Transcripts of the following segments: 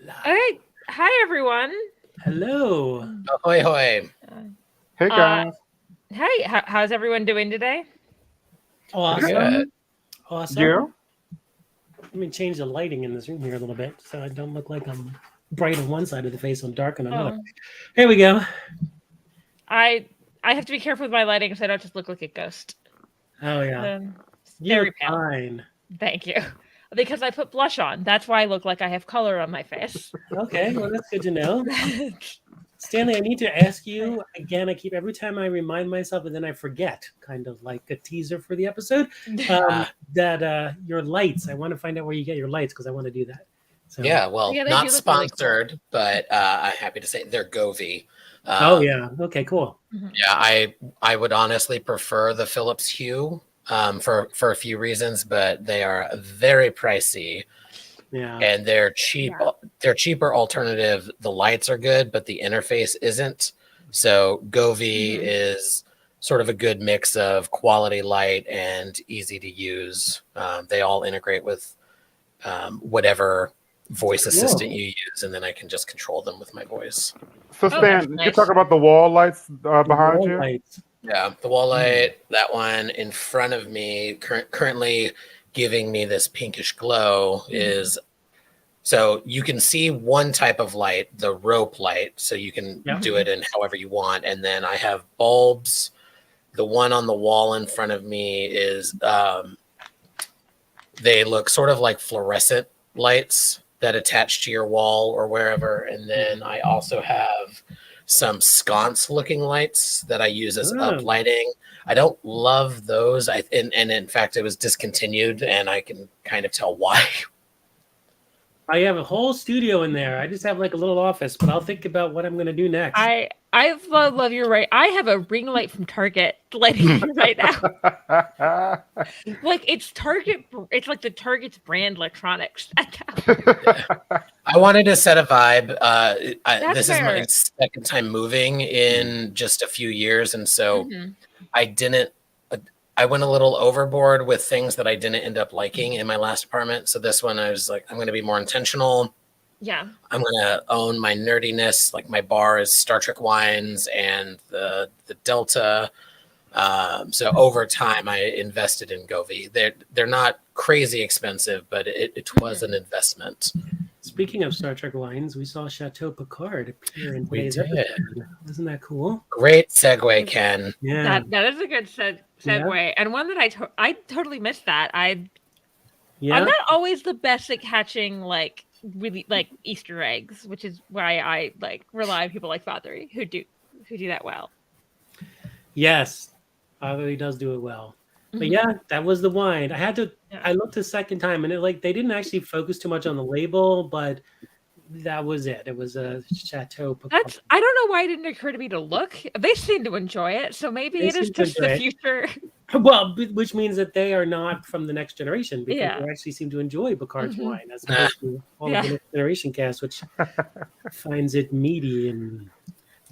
All right. Hi, everyone. Hello. Ahoy, hoy. Hey Uh, guys, hey, how's everyone doing today? Pretty good. Awesome. Awesome. yeah. Let me change the lighting in this room here a little bit so I don't look like I'm bright on one side of the face and dark on another. Oh, Here we go. I I have to be careful with my lighting so I don't just look like a ghost. Oh, yeah. It's You very look pale. fine. Thank you. Because I put blush on. That's why I look like I have color on my face. Okay, well, that's good to know. Stanley, I need to ask you again. Every time I remind myself and then I forget, kind of like a teaser for the episode, that your lights, I want to find out where you get your lights because I want to do that. So, Yeah, well, Yeah, they not do look really cool. sponsored, but I'm happy to say they're Govee. oh, yeah. Okay, cool. Yeah, I would honestly prefer the Philips Hue for a few reasons, but they are very pricey Yeah. and they're cheap. Yeah. They're cheaper alternative. The lights are good, but the interface isn't. So Govee is sort of a good mix of quality light and easy to use. They all integrate with whatever voice assistant you use, and then I can just control them with my voice. So Oh, Stan, that's you nice. talk about the wall lights behind Wall you. lights. Yeah, the wall light, that one in front of me, currently giving me this pinkish glow is, so you can see one type of light, the rope light, so you can do it in however you want. And then I have bulbs. The one on the wall in front of me is, they look sort of like fluorescent lights that attach to your wall or wherever. And then I also have some sconce looking lights that I use as uplighting. I don't love those. And in fact, it was discontinued, and I can kind of tell why. I have a whole studio in there. I just have like a little office, but I'll think about what I'm going to do next. I love your right. I have a ring light from Target lighting me right now. Like it's Target. It's like the Target's brand electronics. I wanted to set a vibe. This is my fair. second time moving in just a few years, and so I didn't. I went a little overboard with things that I didn't end up liking in my last apartment. So this one, I was like, I'm going to be more intentional. Yeah. I'm going to own my nerdiness. Like my bar is Star Trek wines and the Delta. So over time, I invested in Govee. They're not crazy expensive, but it was an investment. Speaking of Star Trek wines, we saw Chateau Picard appear in We today's did. episode. Isn't that cool? Great segue, Ken. Yeah. That is a good segue, and one that I totally missed that. I'm Yeah. not always the best at catching like really like Easter eggs, which is why I like rely on people like Fatheree who do that well. Yes. Fatheree does do it well. But yeah, that was the wine. I had to. I looked a second time, and it like they didn't actually focus too much on the label, but that was it. It was a Chateau Picard. I don't know why it didn't occur to me to look. They seem to enjoy it, so maybe They it is seem to just the enjoy it. future. Well, which means that they are not from the next generation because Yeah. they actually seem to enjoy Picard's wine as opposed to all of the next generation cast, which finds it meaty and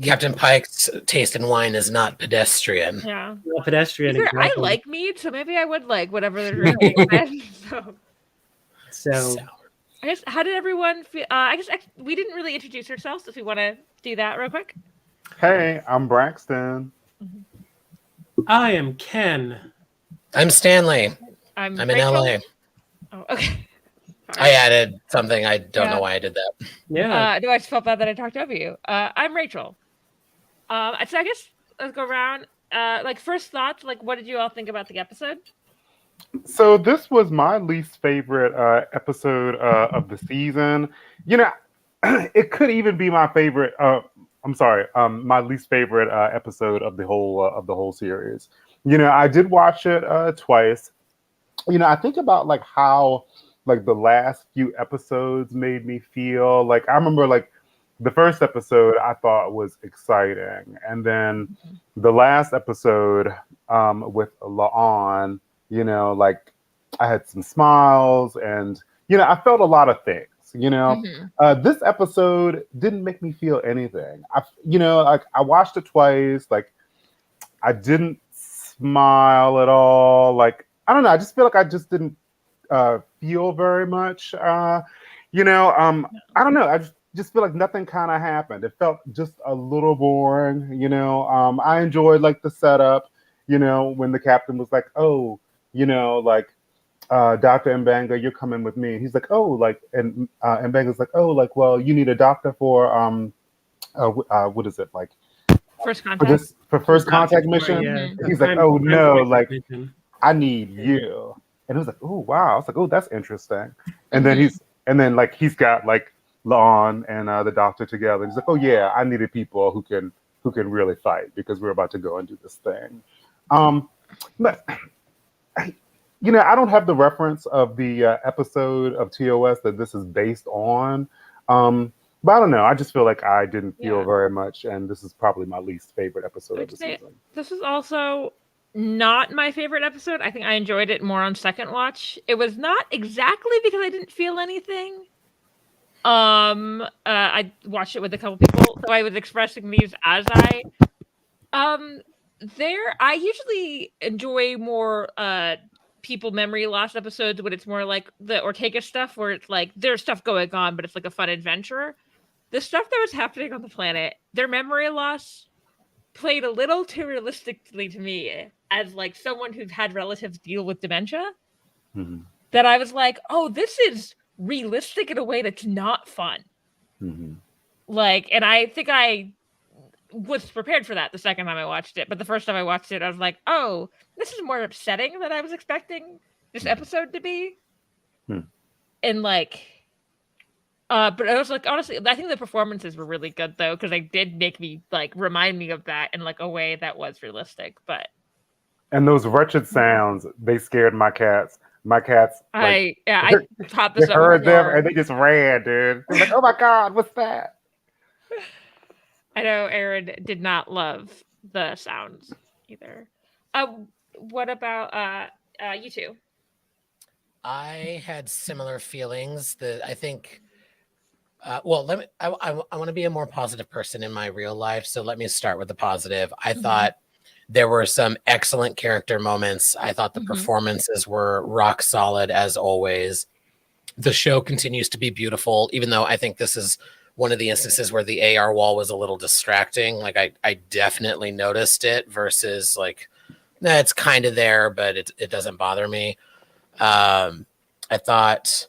Captain Pike's taste in wine is not pedestrian. Yeah. well, pedestrian. I Exactly. like mead, so maybe I would like whatever they're drinking. So I guess how did everyone feel? I guess we didn't really introduce ourselves. If we want to do that real quick. Hey, I'm Braxton. I am Ken. I'm Stanley. I'm in Rachel. LA. Oh, okay. I added something. I don't know why I did that. Yeah. No, I just felt bad that I talked over you. I'm Rachel. So I guess let's go around. Like first thoughts. Like, what did you all think about the episode? So this was my least favorite episode of the season. You know, it could even be my favorite. I'm sorry, my least favorite episode of the whole series. You know, I did watch it twice. You know, I think about like how like the last few episodes made me feel. Like I remember like the first episode I thought was exciting, and then the last episode with La'an, you know, like I had some smiles, and you know, I felt a lot of things. You know, this episode didn't make me feel anything. You know, like I watched it twice. Like I didn't smile at all. Like I don't know. I just feel like I just didn't feel very much. I don't know. I just feel like nothing kind of happened. It felt just a little boring. I enjoyed like the setup. When the captain was like, "Oh, like Dr. Mbanga, you're coming with me." He's like, "Oh, like," and Mbanga's like, "Oh, like, well, you need a doctor for what is it like First for contact. this for first contact Yeah, mission?" Mhm. And he's like, "Oh no, like I need you." And it was like, "Oh wow!" I was like, "Oh, that's interesting." And then Mhm. he's got like Lon and the doctor together. He's like, "Oh yeah, I needed people who can really fight because we're about to go and do this thing." But I don't have the reference of the episode of TOS that this is based on. But I don't know. I just feel like I didn't feel Yeah. very much, and this is probably my least favorite episode I of would the say season. this is also not my favorite episode. I think I enjoyed it more on second watch. It was not exactly because I didn't feel anything. I watched it with a couple people, so I was expressing these as um I usually enjoy more people memory loss episodes when it's more like the Ortega stuff where it's like there's stuff going on, but it's like a fun adventure. The stuff that was happening on the planet, their memory loss played a little too realistically to me as like someone who's had relatives deal with dementia, Hmm. that I was like, oh, this is realistic in a way that's not fun. Hmm. Like, and I think I was prepared for that the second time I watched it, but the first time I watched it, I was like, oh, this is more upsetting than I was expecting this episode to be. Hmm. And like, but I was like, honestly, I think the performances were really good though, because they did make me like remind me of that in like a way that was realistic. But And those wretched sounds, they scared my cats. My cats, like, I thought they this up heard them before. and they just ran, dude. They were like, "Oh my god, what's that?" I know Aaron did not love the sounds either. What about you two? I had similar feelings. That I think. Well, let me. I want to be a more positive person in my real life, so let me start with the positive. I thought there were some excellent character moments. I thought the performances were rock solid as always. The show continues to be beautiful, even though I think this is one of the instances where the AR wall was a little distracting. Like I definitely noticed it versus like, nah, it's kind of there, but it doesn't bother me. I thought,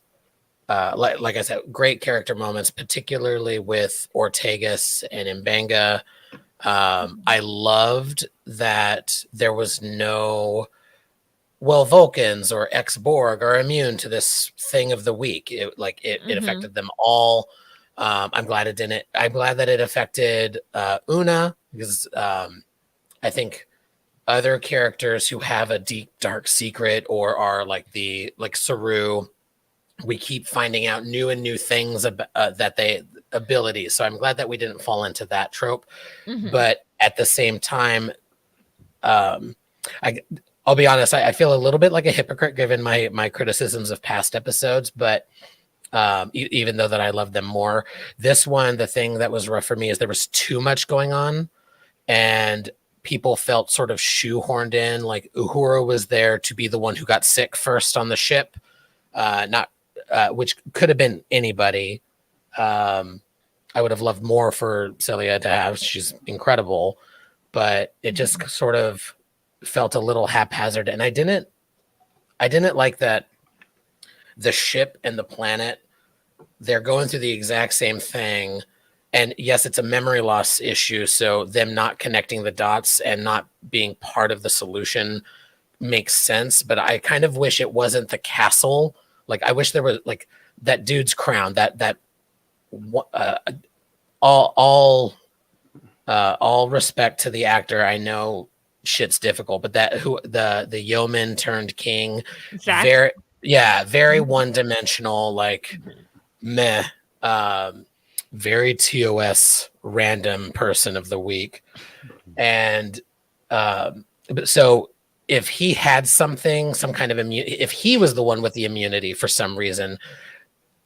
like I said, great character moments, particularly with Ortegas and Mbanga. I loved that there was no, well, Vulcans or ex-Borg are immune to this thing of the week. It affected them all. I'm glad it didn't. I'm glad that it affected Una because I think other characters who have a deep dark secret or are like Saru, we keep finding out new and new things about that they abilities. So I'm glad that we didn't fall into that trope. But at the same time, I'll be honest, I feel a little bit like a hypocrite given my criticisms of past episodes, but even though that I love them more, this one, the thing that was rough for me is there was too much going on and people felt sort of shoehorned in. Like Uhura was there to be the one who got sick first on the ship, not which could have been anybody. I would have loved more for Celia to have. She's incredible, but it just sort of felt a little haphazard. And I didn't like that the ship and the planet, they're going through the exact same thing. And yes, it's a memory loss issue. So them not connecting the dots and not being part of the solution makes sense. But I kind of wish it wasn't the castle. Like I wish there was like that dude's crown, that all respect to the actor. I know shit's difficult, but the yeoman turned king, Zach. very one dimensional, like meh, very TOS random person of the week. And so if he had something, some kind of if he was the one with the immunity for some reason,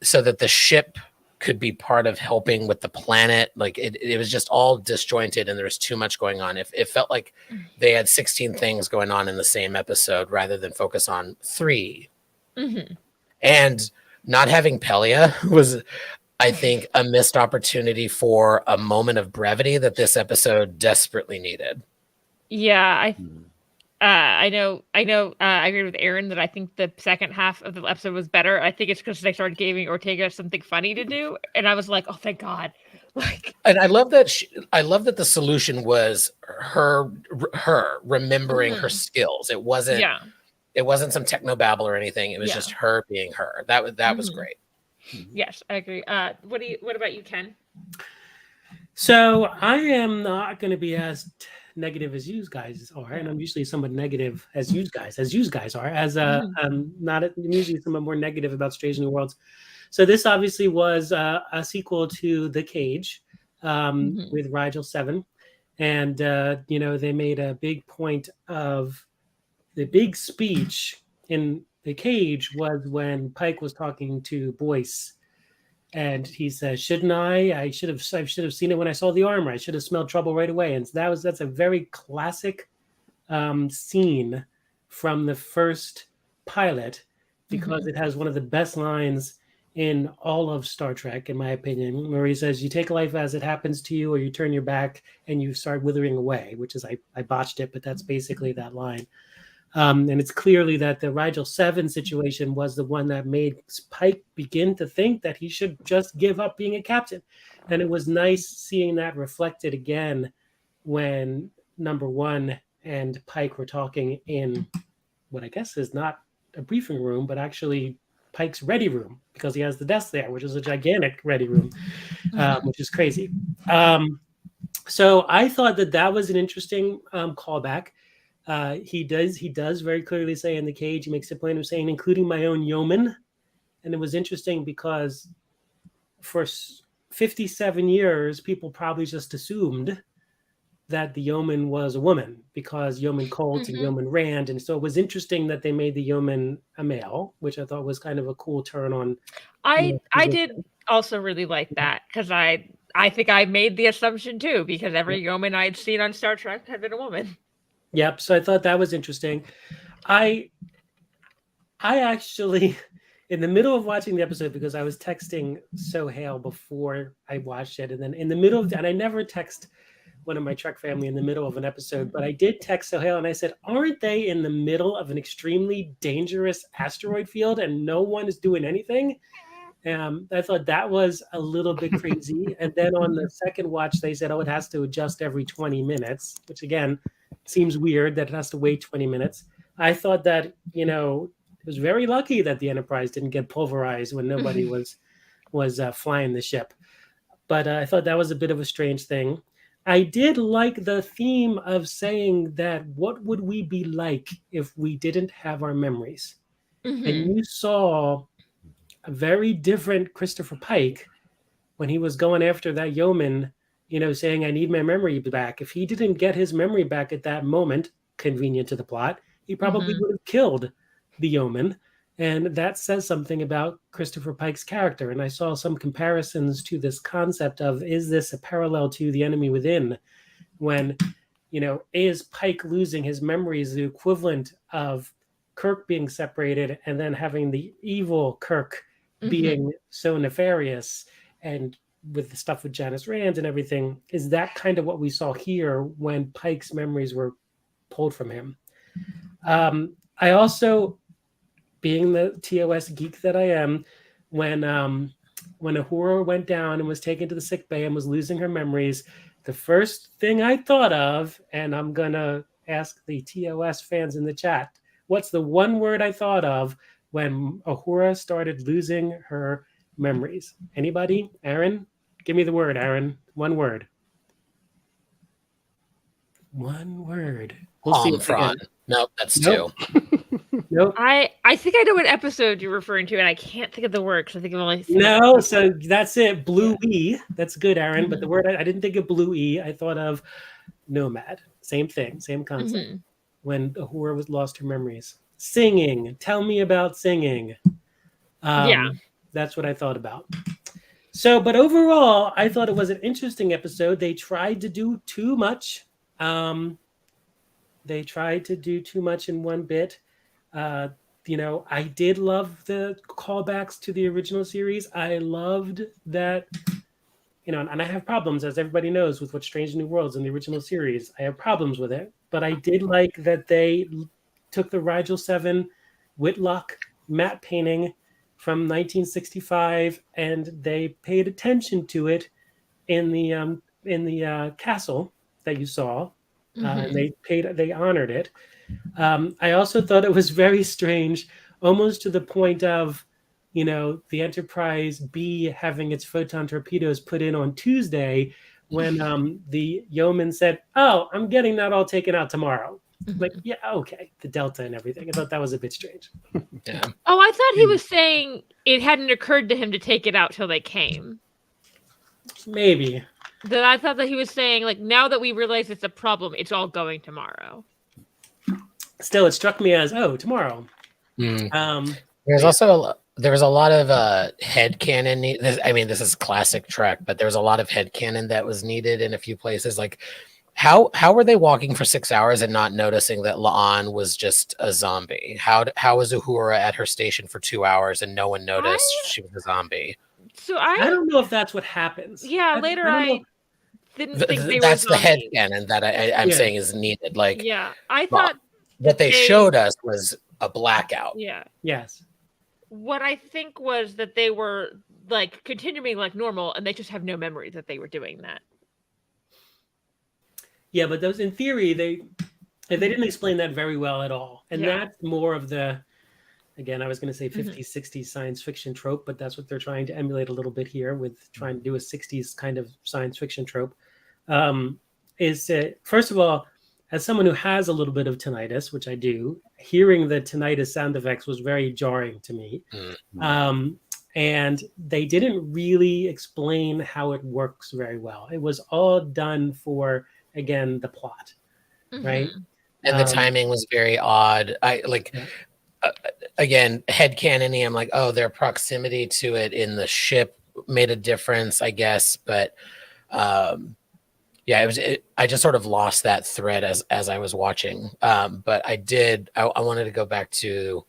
so that the ship could be part of helping with the planet, like it was just all disjointed and there was too much going on. If it felt like they had 16 things going on in the same episode rather than focus on 3. And not having Pelia was, I think, a missed opportunity for a moment of brevity that this episode desperately needed. Yeah, I know. I agree with Aaron that I think the second half of the episode was better. I think it's because they started giving Ortega something funny to do, and I was like, "Oh, thank God!" Like, and I love that. I love that the solution was her remembering her skills. It wasn't. yeah, It wasn't some technobabble or anything. It was Yeah. just her being her. That was great. yes, I agree. What about you, Ken? So I am not going to be as negative as you guys are, and I'm usually somewhat negative as you guys are. I'm usually somewhat more negative about Strange New Worlds. So this obviously was a sequel to The Cage with Rigel 7, and they made a big point of the big speech in The Cage was when Pike was talking to Boyce. And he says, "Shouldn't I? I should have seen it when I saw the armor. I should have smelled trouble right away." And that's a very classic scene from the first pilot because it has one of the best lines in all of Star Trek, in my opinion, where he says, "You take life as it happens to you, or you turn your back and you start withering away," which is I botched it, but that's basically that line. And it's clearly that the Rigel 7 situation was the one that made Pike begin to think that he should just give up being a captain. And it was nice seeing that reflected again when Number One and Pike were talking in what I guess is not a briefing room, but actually Pike's ready room, because he has the desk there, which is a gigantic ready room, which is crazy. So I thought that was an interesting callback. He does very clearly say in The Cage, he makes a point of saying, including my own yeoman. And it was interesting because for 57 years, people probably just assumed that the yeoman was a woman because Yeoman Colt and Yeoman Rand. And so it was interesting that they made the yeoman a male, which I thought was kind of a cool turn on. I did also really like that because I think I made the assumption too, because every yeoman I had seen on Star Trek had been a woman. Yep. So I thought that was interesting. I actually, in the middle of watching the episode, because I was texting Sohail before I watched it, and then in the middle of, and I never text one of my Trek family in the middle of an episode, but I did text Sohail and I said, aren't they in the middle of an extremely dangerous asteroid field and no one is doing anything? I thought that was a little bit crazy. And then on the second watch, they said, oh, it has to adjust every 20 minutes, which again, seems weird that it has to wait 20 minutes. I thought that, it was very lucky that the Enterprise didn't get pulverized when nobody was flying the ship. But I thought that was a bit of a strange thing. I did like the theme of saying that what would we be like if we didn't have our memories? And you saw a very different Christopher Pike when he was going after that yeoman, saying, I need my memory back. If he didn't get his memory back at that moment, convenient to the plot, he probably would have killed the yeoman. And that says something about Christopher Pike's character. And I saw some comparisons to this concept of, is this a parallel to The Enemy Within? When, is Pike losing his memories the equivalent of Kirk being separated and then having the evil Kirk being so nefarious, and with the stuff with Janice Rand and everything? Is that kind of what we saw here when Pike's memories were pulled from him? I also, being the TOS geek that I am, when Uhura went down and was taken to the sick bay and was losing her memories, the first thing I thought of, and I'm gonna ask the TOS fans in the chat, what's the one word I thought of when Uhura started losing her memories? Anybody? Aaron? Give me the word, Aaron. One word. One word. We'll see. Nope, that's two. Nope. I think I know what episode you're referring to, and I can't think of the word because I think I've only seen No, so that's it. Blue E. That's good, Aaron. But the word I didn't think of Blue E. I thought of Nomad. Same thing, same concept. When Uhura lost her memories. Singing. Tell me about singing. That's what I thought about. So, but overall, I thought it was an interesting episode. They tried to do too much. They tried to do too much in one bit. The I did love the callbacks to the original series. I loved that, and I have problems, as everybody knows, with what Strange New Worlds in the original series. I have problems with it, but I did like that they took the Rigel 7 Whitlock matte painting from 1965, and they paid attention to it in the castle that you saw. And they honored it. I also thought it was very strange, almost to the point of, the Enterprise B having its photon torpedoes put in on Tuesday, when the yeoman said, "Oh, I'm getting that all taken out tomorrow." Like, yeah, okay, the Delta and everything. I thought that was a bit strange. Yeah. Oh, I thought he was saying it hadn't occurred to him to take it out till they came. Maybe. That I thought that he was saying, like, now that we realize it's a problem, it's all going tomorrow. Still, it struck me as, tomorrow. There's also there was a lot of headcanon. This is classic Trek, but there was a lot of headcanon that was needed in a few places. Like, how were they walking for 6 hours and not noticing that La'an was just a zombie? How was Uhura at her station for 2 hours and no one noticed she was a zombie? So I don't know if that's what happens. Yeah, later I didn't think they that's were the headcanon that I'm saying is needed. Like, yeah, I thought what they showed us was a blackout. Yeah. Yes. What I think was that they were like continuing like normal, and they just have no memory that they were doing that. Yeah, but those, in theory, they didn't explain that very well at all, and that's more of the, again, I was going to say 50s, 60s science fiction trope, but that's what they're trying to emulate a little bit here with trying to do a 60s kind of science fiction trope. Is first of all, as someone who has a little bit of tinnitus, which I do, hearing the tinnitus sound effects was very jarring to me. And they didn't really explain how it works very well. It was all done for, again, the plot, right? And the timing was very odd. Again, headcanon-y, I'm like, oh, their proximity to it in the ship made a difference, I guess. But I just sort of lost that thread as I was watching. But I wanted to go back to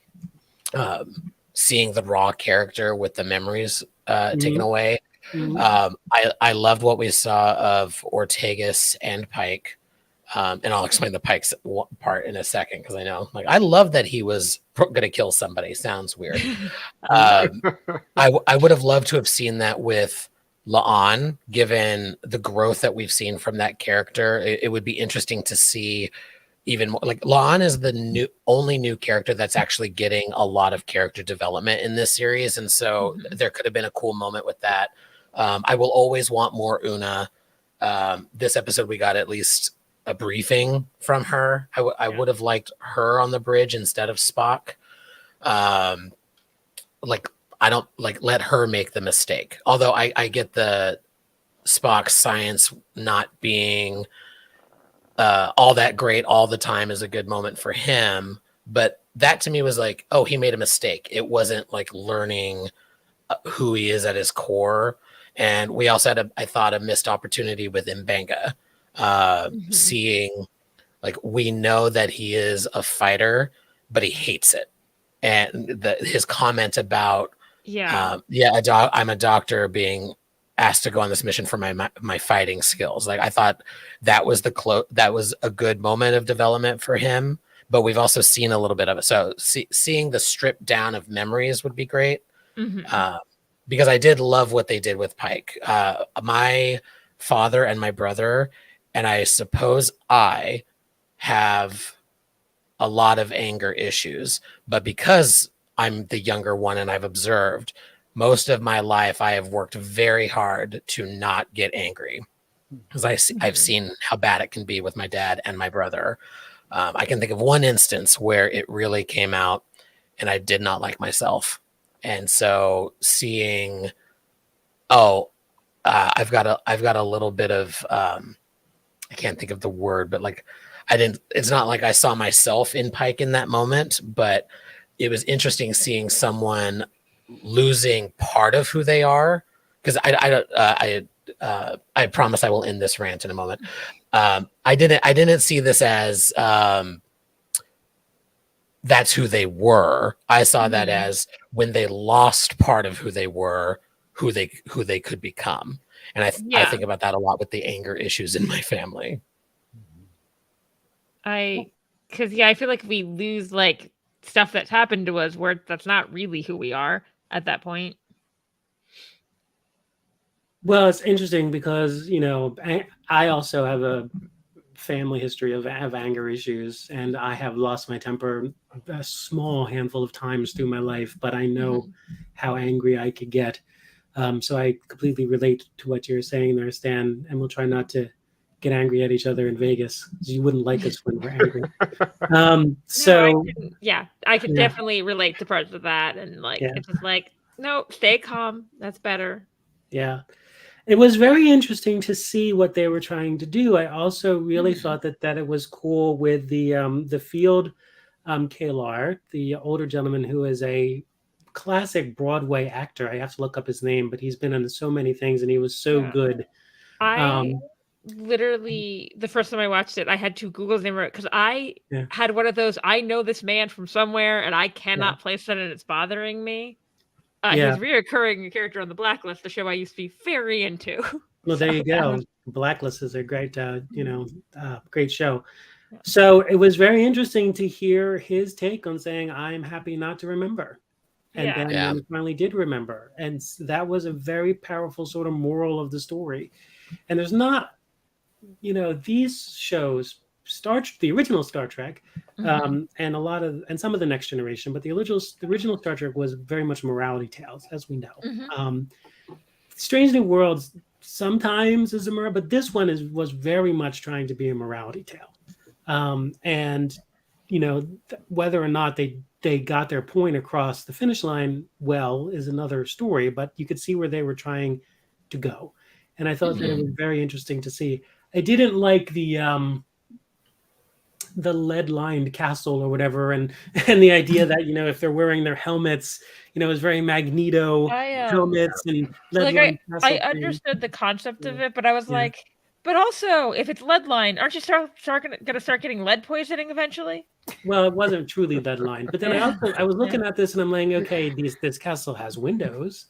seeing the raw character with the memories taken away. I loved what we saw of Ortegas and Pike. And I'll explain the Pike's part in a second, because I know, like, I love that he was going to kill somebody. Sounds weird. I would have loved to have seen that with La'an, given the growth that we've seen from that character. It would be interesting to see even more. Like, La'an is the only new character that's actually getting a lot of character development in this series, and so there could have been a cool moment with that. I will always want more Una. This episode, we got at least a briefing from her. I would have liked her on the bridge instead of Spock. I don't let her make the mistake. Although I get the Spock science not being all that great all the time is a good moment for him. But that to me was like, oh, he made a mistake. It wasn't like learning who he is at his core. And we also had I thought a missed opportunity with M'Benga. Seeing, like, we know that he is a fighter, but he hates it. And his comment about I'm a doctor being asked to go on this mission for my fighting skills. Like, I thought that was that was a good moment of development for him. But we've also seen a little bit of it. So seeing the strip down of memories would be great. Because I did love what they did with Pike. My father and my brother, and I suppose I have a lot of anger issues, but because I'm the younger one and I've observed most of my life, I have worked very hard to not get angry, because I've seen how bad it can be with my dad and my brother. I can think of one instance where it really came out and I did not like myself. And so seeing, I've got a little bit of, I can't think of the word, but like, it's not like I saw myself in Pike in that moment, but it was interesting seeing someone losing part of who they are. Because I promise I will end this rant in a moment. I didn't see this as that's who they were. I saw that as when they lost part of who they were, who they could become. And I think about that a lot with the anger issues in my family. Because I feel like we lose like stuff that's happened to us where that's not really who we are at that point. Well, it's interesting because, I also have a family history of anger issues, and I have lost my temper a small handful of times through my life, but I know how angry I could get. So I completely relate to what you're saying there, Stan, and we'll try not to get angry at each other in Vegas, because you wouldn't like us when we're angry. I could definitely relate to parts of that, and it's just like, no, stay calm. That's better. Yeah. It was very interesting to see what they were trying to do. I also really thought that it was cool with the field Kalar, the older gentleman who is a classic Broadway actor. I have to look up his name, but he's been in so many things, and he was so good. I literally, the first time I watched it, I had to Google his name because I had one of those, I know this man from somewhere, and I cannot place it, and it's bothering me. He's a reoccurring character on The Blacklist, the show I used to be very into. Well, there you go. Blacklist is a great, great show. So it was very interesting to hear his take on saying, "I'm happy not to remember," and then when he finally did remember, and that was a very powerful sort of moral of the story. And there's not, these shows. The original Star Trek, and some of the Next Generation, but the original Star Trek was very much morality tales, as we know. Strange New Worlds sometimes is a moral, but this one was very much trying to be a morality tale. And whether or not they got their point across the finish line well is another story, but you could see where they were trying to go, and I thought that it was very interesting to see. I didn't like the lead-lined castle or whatever, and the idea that if they're wearing their helmets, it was very Magneto helmets and lead-lined castle. I understood the concept of it, but I was like, but also if it's lead-lined, aren't you going to start getting lead poisoning eventually? Well, it wasn't truly lead-lined, but then I was looking at this and I'm like, okay, this castle has windows,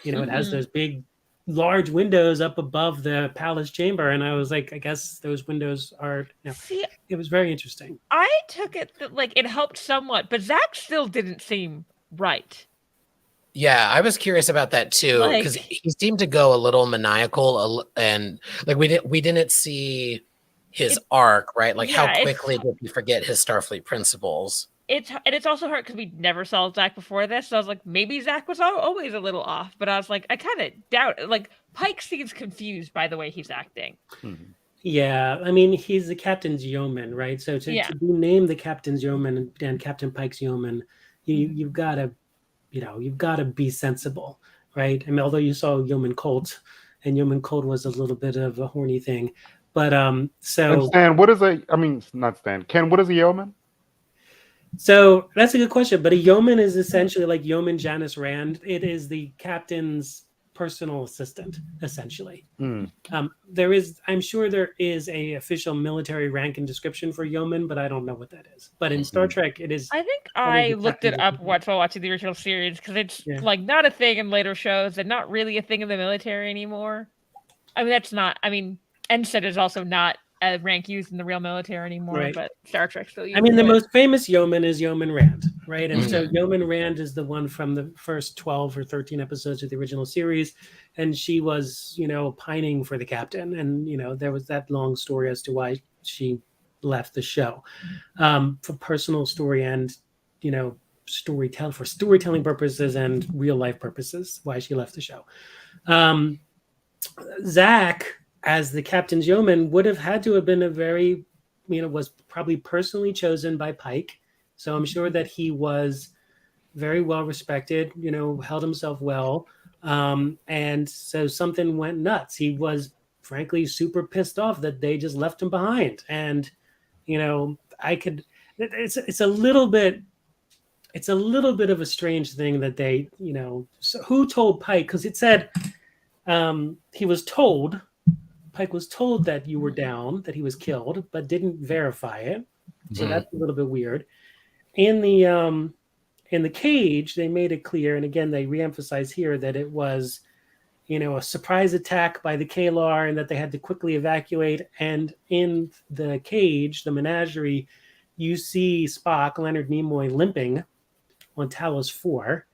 it has those big large windows up above the palace chamber, and I was like, I guess those windows are See, it was very interesting. I took it that it helped somewhat, but Zach still didn't seem right. Yeah, I was curious about that too, because he seemed to go a little maniacal, and we didn't see his arc, right? How quickly did he forget his Starfleet principles? It's also hard because we never saw Zach before this, so I was like, maybe Zach was always a little off, but I was like, I kind of doubt it. Pike seems confused by the way he's acting. Yeah, I mean, he's the captain's yeoman, right? So to be named the captain's yeoman and Captain Pike's yeoman, you've got to be sensible, right? I mean, although you saw Yeoman Colt, and Yeoman Colt was a little bit of a horny thing, but so. And Stan, what is not Stan? Ken, what is a yeoman? So that's a good question, but a yeoman is essentially like Yeoman Janice Rand. It is the captain's personal assistant, essentially. I'm sure there is a official military rank and description for yeoman, but I don't know what that is. But in Star Trek, it is. I think I looked it up while watching the original series because it's not a thing in later shows and not really a thing in the military anymore. I mean, that's not. I mean, ensign is also not a rank used in the real military anymore, but Star Trek still uses it. I mean, the most famous yeoman is Yeoman Rand, right? And so Yeoman Rand is the one from the first 12 or 13 episodes of the original series, and she was, pining for the captain, and there was that long story as to why she left the show, for personal story and storytelling purposes and real life purposes, why she left the show. Zach, as the captain's yeoman, would have had to have been a very, was probably personally chosen by Pike. So I'm sure that he was very well respected, held himself well. And so something went nuts. He was frankly super pissed off that they just left him behind. And, it's a little bit of a strange thing that they, so who told Pike? Because it said Pike was told that you were down, that he was killed, but didn't verify it. So that's a little bit weird. in the cage, they made it clear, and again, they reemphasize here that it was, a surprise attack by the Kalar and that they had to quickly evacuate. And in the cage, the menagerie, you see Spock, Leonard Nimoy, limping on Talos 4.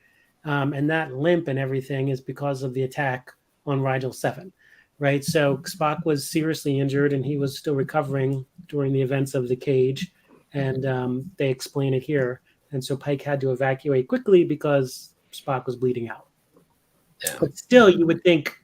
And that limp and everything is because of the attack on Rigel 7, right? So Spock was seriously injured and he was still recovering during the events of the cage. And they explain it here. And so Pike had to evacuate quickly because Spock was bleeding out. Yeah. But still, you would think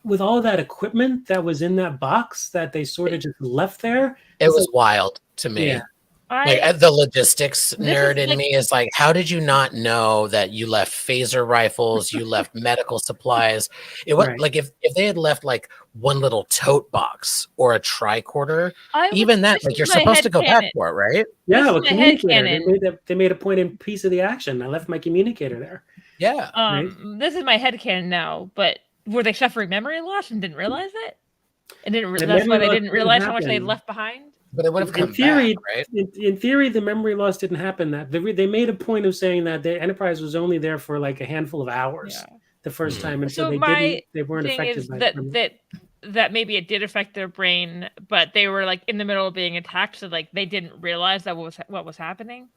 with all that equipment that was in that box that they sort of just left there. It was wild to me. Yeah. Like the logistics nerd in me is like, how did you not know that you left phaser rifles, you left medical supplies? It was like if they had left like one little tote box or a tricorder, even that, like you're supposed to go back for it, right? Yeah, well, communicator. They made a point in piece of the action. I left my communicator there. Yeah. Right? This is my headcanon now, but were they suffering memory loss and didn't realize it? And that's why they didn't realize how much they left behind? But it would have come in theory, back, right? In theory, the memory loss didn't happen. That they made a point of saying that the Enterprise was only there for like a handful of hours the first time, and so they weren't affected by that maybe it did affect their brain, but they were like in the middle of being attacked, so like they didn't realize that what was happening.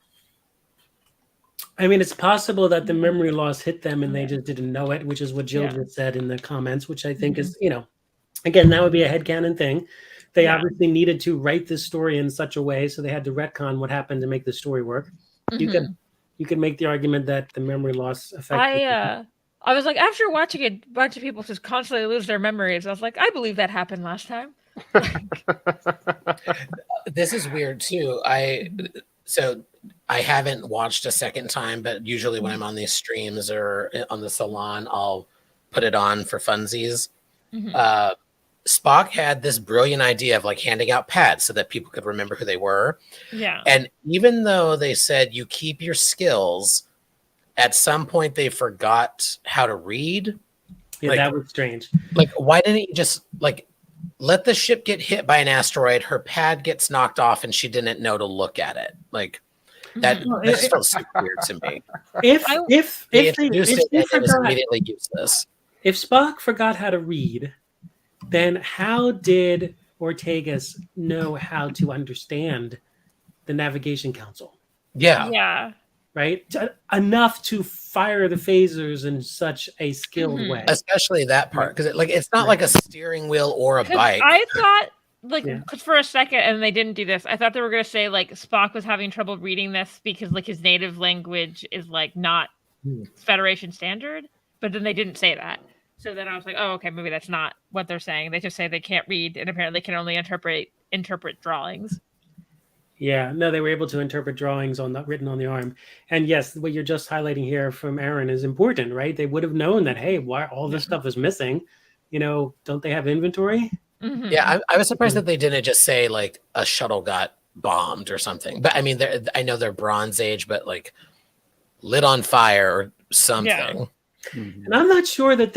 I mean, it's possible that the memory loss hit them and they just didn't know it, which is what Jill just said in the comments, which I think is, again, that would be a headcanon thing. They obviously needed to write this story in such a way, so they had to retcon what happened to make the story work. You could make the argument that the memory loss affected. I was like, after watching a bunch of people just constantly lose their memories, I was like, I believe that happened last time. This is weird too. I haven't watched a second time, but usually when I'm on these streams or on the salon, I'll put it on for funsies. Spock had this brilliant idea of like handing out pads so that people could remember who they were. Yeah. And even though they said you keep your skills, at some point they forgot how to read. Yeah, that was strange. Like, why didn't he just like let the ship get hit by an asteroid? Her pad gets knocked off and she didn't know to look at it. Like that just felt super weird to me. If they introduced it and it was immediately useless. If Spock forgot how to read, then how did Ortegas know how to understand the Navigation Council? Yeah. Right? Enough to fire the phasers in such a skilled way. Especially that part. Because it's not like a steering wheel or a bike. I thought, for a second, and they didn't do this, I thought they were going to say, like, Spock was having trouble reading this because, like, his native language is, like, not Federation standard. But then they didn't say that. So then I was like, oh, okay, maybe that's not what they're saying. They just say they can't read and apparently can only interpret drawings. Yeah, no, they were able to interpret drawings written on the arm. And yes, what you're just highlighting here from Aaron is important, right? They would have known that, hey, why all this stuff is missing? Don't they have inventory? Mm-hmm. Yeah, I was surprised that they didn't just say like a shuttle got bombed or something. But I mean, I know they're Bronze Age, but like lit on fire or something. Yeah. And I'm not sure that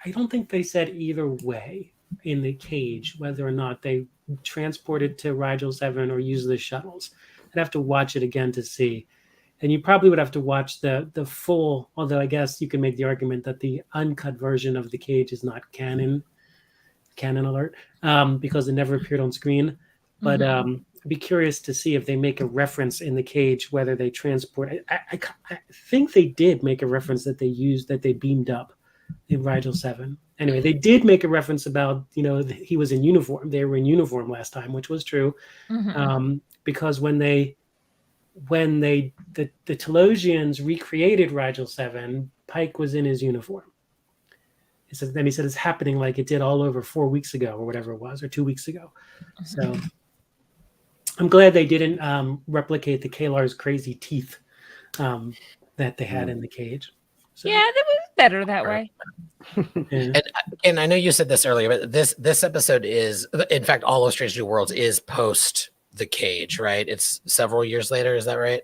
I don't think they said either way in the cage, whether or not they transported to Rigel 7 or use the shuttles. I'd have to watch it again to see. And you probably would have to watch the full, although I guess you can make the argument that the uncut version of the cage is not canon alert, because it never appeared on screen. But I'd be curious to see if they make a reference in the cage, whether they transport. I think they did make a reference that they beamed up in Rigel 7. Anyway, they did make a reference about, he was in uniform. They were in uniform last time, which was true. Because when the Telosians recreated Rigel 7, Pike was in his uniform. Then he said it's happening like it did all over 4 weeks ago or whatever it was, or 2 weeks ago. So I'm glad they didn't replicate the Kalar's crazy teeth that they had in the cage. So, yeah, that was better that way. And I know you said this earlier, but this episode is, in fact, all of Strange New Worlds is post the cage, right? It's several years later. Is that right?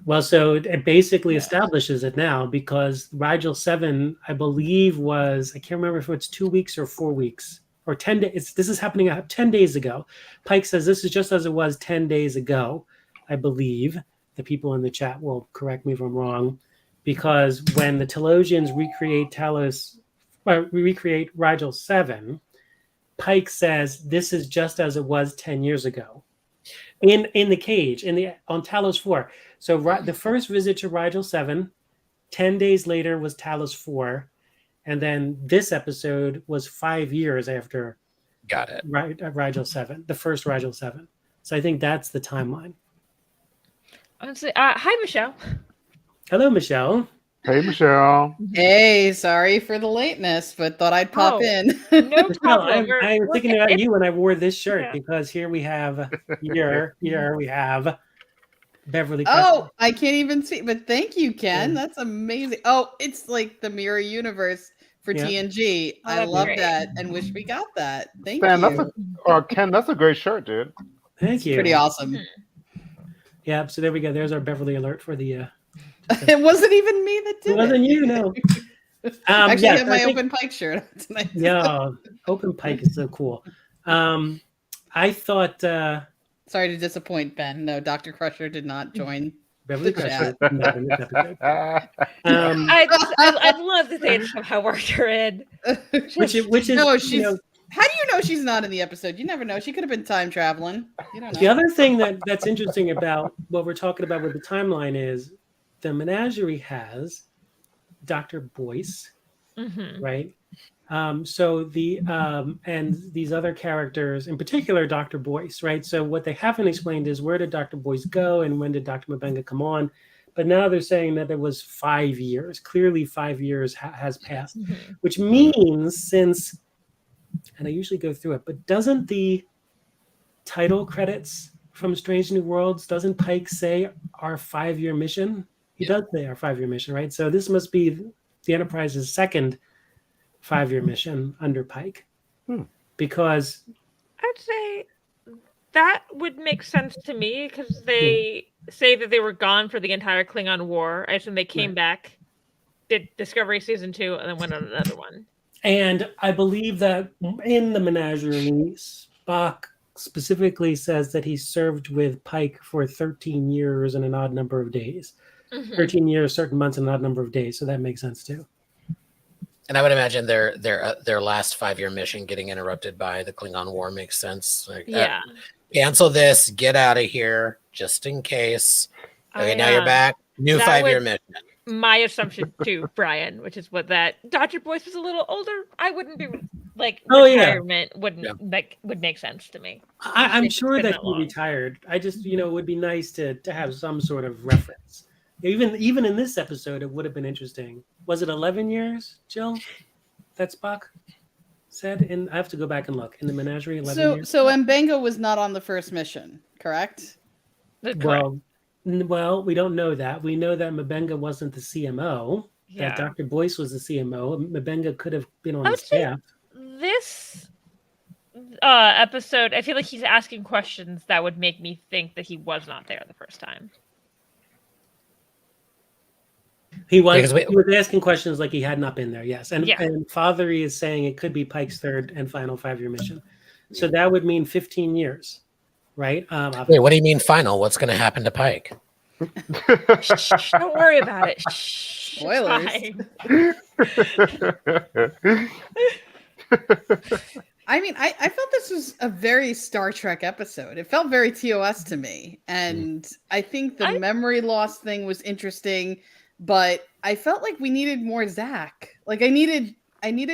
Well, so it basically establishes it now, because Rigel 7, I believe, I can't remember if it's 2 weeks or 4 weeks. Or 10 days. This is happening 10 days ago. Pike says this is just as it was 10 days ago, I believe. the people in the chat will correct me if I'm wrong, because when the Telosians recreate Rigel 7, Pike says this is just as it was 10 years ago. In the cage, on Talos 4. So the first visit to Rigel 7, 10 days later was Talos 4, and then this episode was 5 years after Got it. Rigel 7, the first Rigel 7. So I think that's the timeline. Honestly, hi, Michelle. Hello, Michelle. Hey, Michelle. Hey, sorry for the lateness, but thought I'd pop in. No Michelle, problem. I was thinking about you when I wore this shirt Yeah. because here we have we have Beverly. Oh, I can't even see, but thank you, Ken. That's amazing. Oh, it's like the mirror universe for Yeah. TNG. Oh, I that's love great. that and wish we got that. Thank Stan, you. Ken, that's a great shirt, dude. Thank you. Pretty awesome. Yeah, so there we go. There's our Beverly alert for the. It wasn't even me that did It wasn't you, no. Actually, yes, I have my I think- open Pike shirt on tonight. Yeah, Open Pike is so cool. I thought Sorry to disappoint, Ben. No, Dr. Crusher did not join. Beverly The Crusher. chat. No, in this episode. I'd love to say somehow worked her in. which is No, you she's. know, How do you know she's not in the episode? You never know. She could have been time traveling. You don't know. the other thing that's interesting about what we're talking about with the timeline is the menagerie has Dr. Boyce, Mhm. right? So the and these other characters, in particular Dr. Boyce, right? So what they haven't explained is where did Dr. Boyce go and when did Dr. Mabenga come on? But now they're saying that it was 5 years. Clearly 5 years has passed, Mhm. which means since, and I usually go through it, but doesn't the title credits from Strange New Worlds, doesn't Pike say our 5-year mission? He does say our 5-year mission, right? So this must be the Enterprise's second 5-year mission under Pike. Because I'd say that would make sense to me because they say that they were gone for the entire Klingon War. I assume they came Right. back, did Discovery Season 2, and then went on another one. And I believe that in the menagerie, Spock specifically says that he served with Pike for 13 years and an odd number of days. Mhm. 13 years, certain months, and an odd number of days. So that makes sense too. And I would imagine their last 5-year mission getting interrupted by the Klingon War makes sense. Like, Yeah. cancel this, get out of here, just in case. Okay, now you're back. New that 5-year would- mission. My assumption too, Brian, which is what that Dr. Boyce was a little older. I wouldn't be like Oh, yeah. retirement wouldn't Yeah. would make sense to me. I'm It's sure been that that he long. retired. I just, it would be nice to have some sort of reference. Even in this episode, it would have been interesting. Was it 11 years, Jill? That Spock said? And I have to go back and look. In the menagerie, 11 years? So Mbenga was not on the first mission, correct? Correct. Well, we don't know that. We know that Mabenga wasn't the CMO. Yeah. That Dr. Boyce was the CMO. Mabenga could have been on I the would say- staff. This episode, I feel like he's asking questions that would make me think that he was not there the first time. He was, Because he was asking questions like he had not been there, yes. And, Yeah. and Fatheree is saying it could be Pike's third and final 5-year mission. So that would mean 15 years, right? Wait, what do you mean final? What's going to happen to Pike? Shh, don't worry about it. Shh, it's Spoilers. fine. I mean, I felt this was a very Star Trek episode. It felt very TOS to me. And I think the memory loss thing was interesting, but I felt like we needed more Zach. Like I needed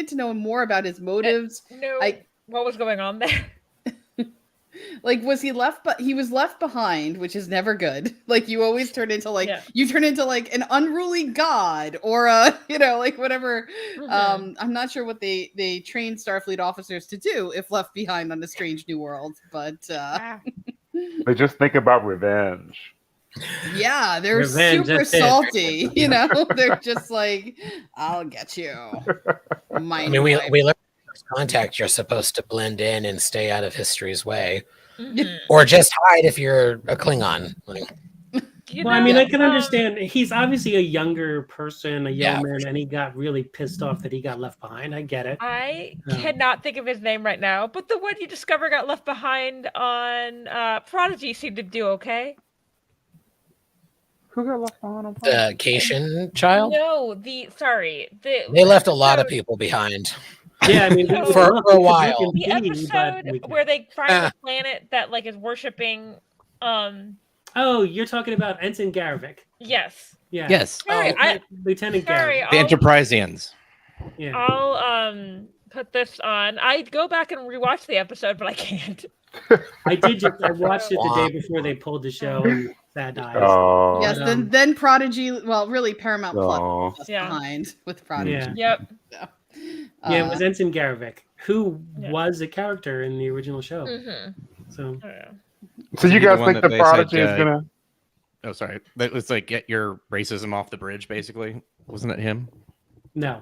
to know more about his motives. No, I- what was going on there? Like, was he left? But he was left behind, which is never good. Like, you always turn into you turn into like an unruly god or a, like whatever. Mhm. I'm not sure what they train Starfleet officers to do if left behind on a strange new world, but Ah, They just think about revenge. yeah, they're Revenge, super that's it. salty. They're just like, I'll get you. I mean, we learned in First Contact you're supposed to blend in and stay out of history's way, mhm. or just hide if you're a Klingon. Like, You Well, I know, mean, I can understand. He's obviously a younger person, a Yeah, yeoman, and he got really pissed off that he got left behind. I get it. I Yeah. cannot think of his name right now, but the one you discover got left behind on Prodigy seemed to do okay. Who got left behind on The Cation child. No, They left a lot of people behind. Yeah, I mean, No. For a while. The episode where they find the planet that like is worshiping. Oh, you're talking about Ensign Garvik. Yes. Yeah. Yes. Sorry, Lieutenant sorry, Garvik. The Enterpriseians. Yeah. I'll put this on. I'd go back and rewatch the episode, but I can't. I watched it the day before they pulled the show and sad eyes. Oh, Yes, then Prodigy. Well, really, Paramount Plus oh. was behind with Prodigy. Yeah. Yep. Yeah, it was Ensign Garvik, who was a character in the original show. Mm-hmm. So, So you guys think the they Prodigy said, is gonna? Oh, sorry. That was like get your racism off the bridge, basically. Wasn't it him? no.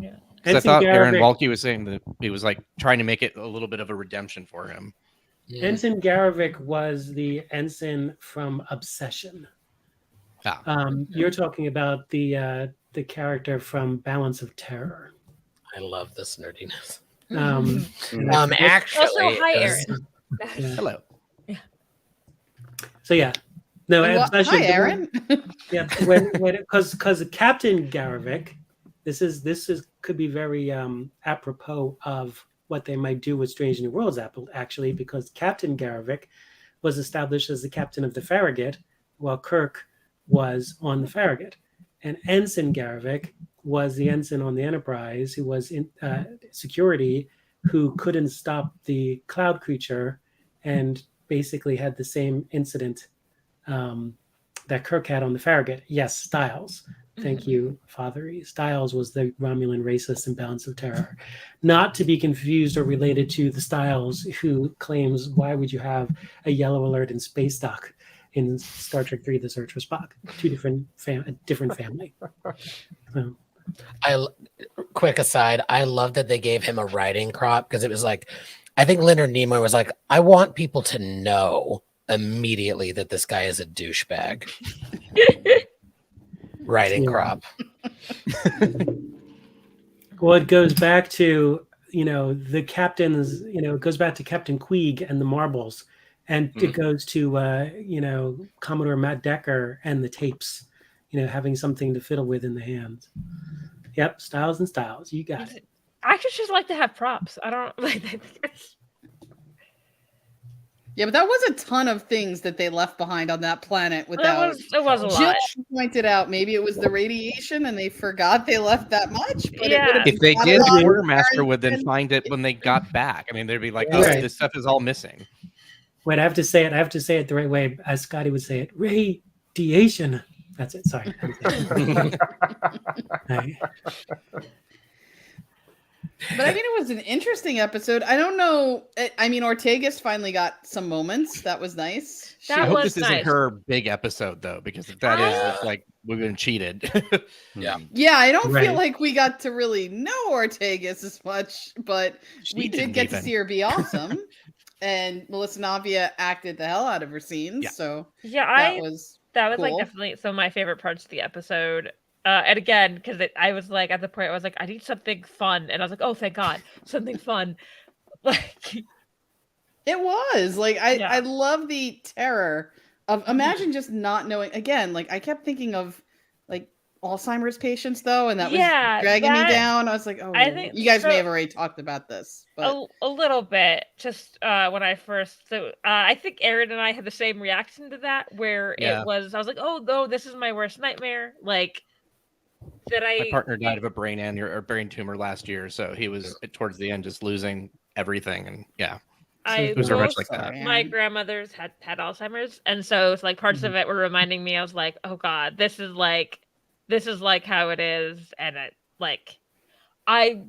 Yeah. 'Cause I Ensign thought Aaron Garvik, Walke was saying that he was like trying to make it a little bit of a redemption for him. Ensign Garvik was the ensign from Obsession. You're talking about the character from Balance of Terror. I love this nerdiness. Actually, Also, hi, Aaron. Yeah. Hello. So yeah, no, Obsession. Hi, Aaron. Yeah, because Captain Garvik, this could be very apropos of what they might do with Strange New Worlds, actually, because Captain Garvik was established as the captain of the Farragut, while Kirk was on the Farragut, and Ensign Garvik was the ensign on the Enterprise, who was in security, who couldn't stop the cloud creature, and basically had the same incident that Kirk had on the Farragut. Yes, Styles. Thank you, Fatheree. Styles was the Romulan racist in Balance of Terror. Not to be confused or related to the Styles who claims, why would you have a yellow alert in space dock in Star Trek 3, The Search for Spock? Two different family. So. Quick aside, I love that they gave him a writing crop, because it was like, I think Leonard Nimoy was like, I want people to know immediately that this guy is a douchebag. Writing crop. Well, it goes back to, the captains, it goes back to Captain Queeg and the marbles. And it goes to, Commodore Matt Decker and the tapes, having something to fiddle with in the hands. Yep, Styles and Styles. You got it. Actors just like to have props. I don't like. Yeah, but that was a ton of things that they left behind on that planet without. It was a lot. Jill pointed out maybe it was the radiation and they forgot they left that much. But Yeah. If they did, the quartermaster would then find it when they got back. I mean, they'd be like, "Oh, this stuff is all missing." Wait, I have to say it the right way, as Scotty would say it. Radiation. That's it. Sorry. But I mean, it was an interesting episode. I don't know. I mean, Ortega's finally got some moments. That was nice. I hope this isn't her big episode, though, because if that is, it's like we've been cheated. Yeah. Yeah, I don't feel like we got to really know Ortegas as much, but we did get to see her be awesome. And Melissa Navia acted the hell out of her scenes. Yeah. So that was cool. Like definitely some of my favorite parts of the episode. And again, because I was like at the point I was like, I need something fun, and I was like, oh, thank God, something fun. Like it was like I love the terror of imagine just not knowing. Again, like I kept thinking of like Alzheimer's patients though, and that was dragging me down. I was like, oh, I think you guys may have already talked about this, but a little bit. Just when I first, I think Aaron and I had the same reaction to that, where it was, I was like, oh no, this is my worst nightmare. Like. My partner died of a brain tumor last year, so he was towards the end just losing everything, and it was very much like that. My grandmother's had Alzheimer's, and so it's like parts of it were reminding me. I was like, oh God, this is like how it is, and I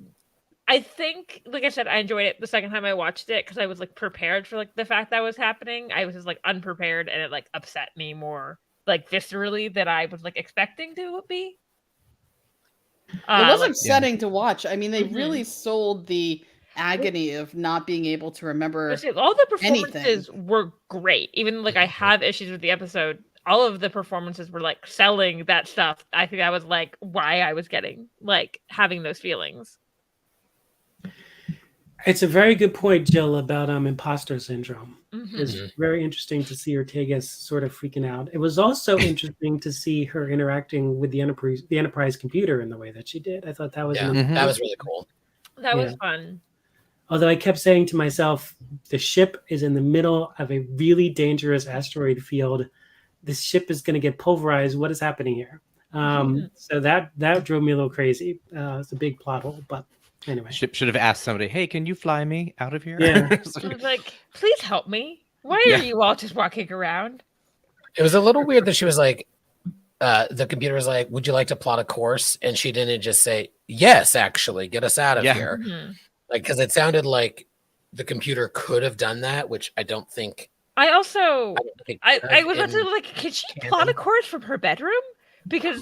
think, like I said, I enjoyed it the second time I watched it because I was like prepared for like the fact that was happening. I was just like unprepared, and it like upset me more like viscerally than I was like expecting to be. It was upsetting to watch. I mean, they really sold the agony of not being able to remember. All the performances were great. Even like I have issues with the episode. All of the performances were like selling that stuff. I think that was like why I was getting like having those feelings. It's a very good point, Jill, about imposter syndrome. Mhm. It's very interesting to see Ortega's sort of freaking out. It was also interesting to see her interacting with the Enterprise computer in the way that she did. I thought that was that was really cool. That was fun. Although I kept saying to myself, the ship is in the middle of a really dangerous asteroid field. This ship is going to get pulverized. What is happening here? So that drove me a little crazy. It's a big plot hole, but anyway. Ship should have asked somebody, "Hey, can you fly me out of here?" Yeah. I was like, please help me. Why are you all just walking around? It was a little weird that she was like, the computer was like, "Would you like to plot a course?" And she didn't just say, "Yes, actually, get us out of here." Like, because it sounded like the computer could have done that, which I don't think. I was also like, can she plot a course from her bedroom? Because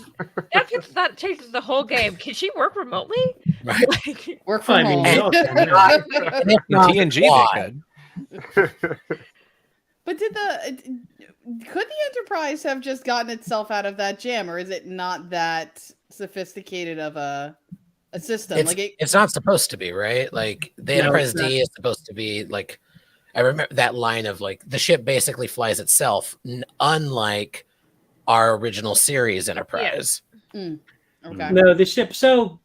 that changes the whole game. Can she work remotely? Right. Like, Work from home. TNG they could. But could the Enterprise have just gotten itself out of that jam, or is it not that sophisticated of a system? It's not supposed to be, right? Like the Enterprise D is supposed to be like, I remember that line of like the ship basically flies itself, unlike our original series Enterprise. Okay. No, the ship. So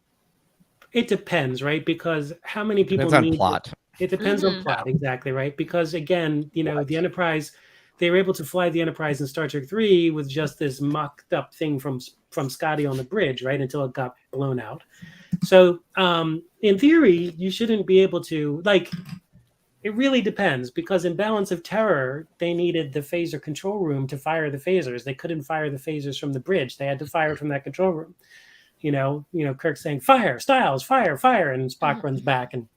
it depends, right? Because how many people depends on plot. It depends on plot, exactly, right? Because again, the Enterprise, they were able to fly the Enterprise in Star Trek 3 with just this mocked up thing from Scotty on the bridge, right? Until it got blown out. So in theory, you shouldn't be able to, like, it really depends, because in Balance of Terror, they needed the phaser control room to fire the phasers. They couldn't fire the phasers from the bridge. They had to fire from that control room. Kirk saying, "Fire, Styles, fire, fire," and Spock runs back. And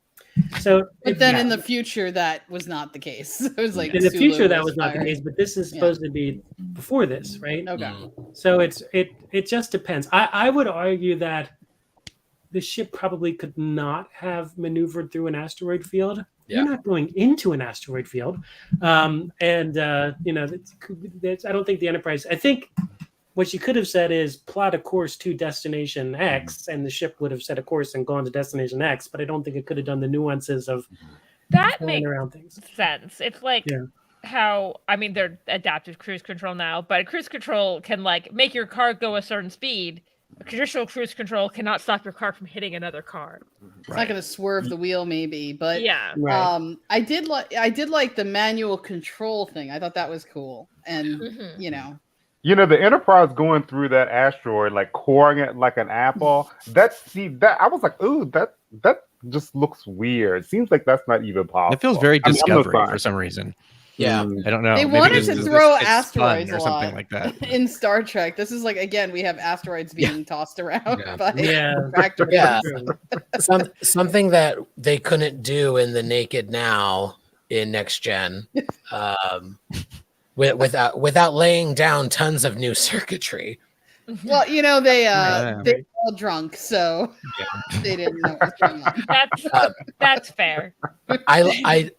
so, but then in the future, that was not the case. It was like in the future that was not the case, but this is supposed to be before this, right? Okay. So it just depends. I would argue that the ship probably could not have maneuvered through an asteroid field. Yeah. You're not going into an asteroid field, I don't think the Enterprise. I think what she could have said is plot a course to destination X, and the ship would have set a course and gone to destination X. But I don't think it could have done the nuances of that makes around things. Sense. It's like how, I mean, they're adaptive cruise control now, but cruise control can like make your car go a certain speed. Traditional cruise control cannot stop your car from hitting another car. It's not going to swerve the wheel, maybe, but Right. I did like the manual control thing. I thought that was cool, and the Enterprise going through that asteroid, like coring it like an apple. That I was like, ooh, that just looks weird. It seems like that's not even possible. It feels very Discovery for some reason. Yeah, I don't know. They Maybe wanted to throw asteroids or a something lot like that. in Star Trek. This is like, again, we have asteroids being tossed around by something that they couldn't do in the Naked Now in Next Gen, without laying down tons of new circuitry. Well, they were all drunk, so they didn't know what was going on. That's fair. I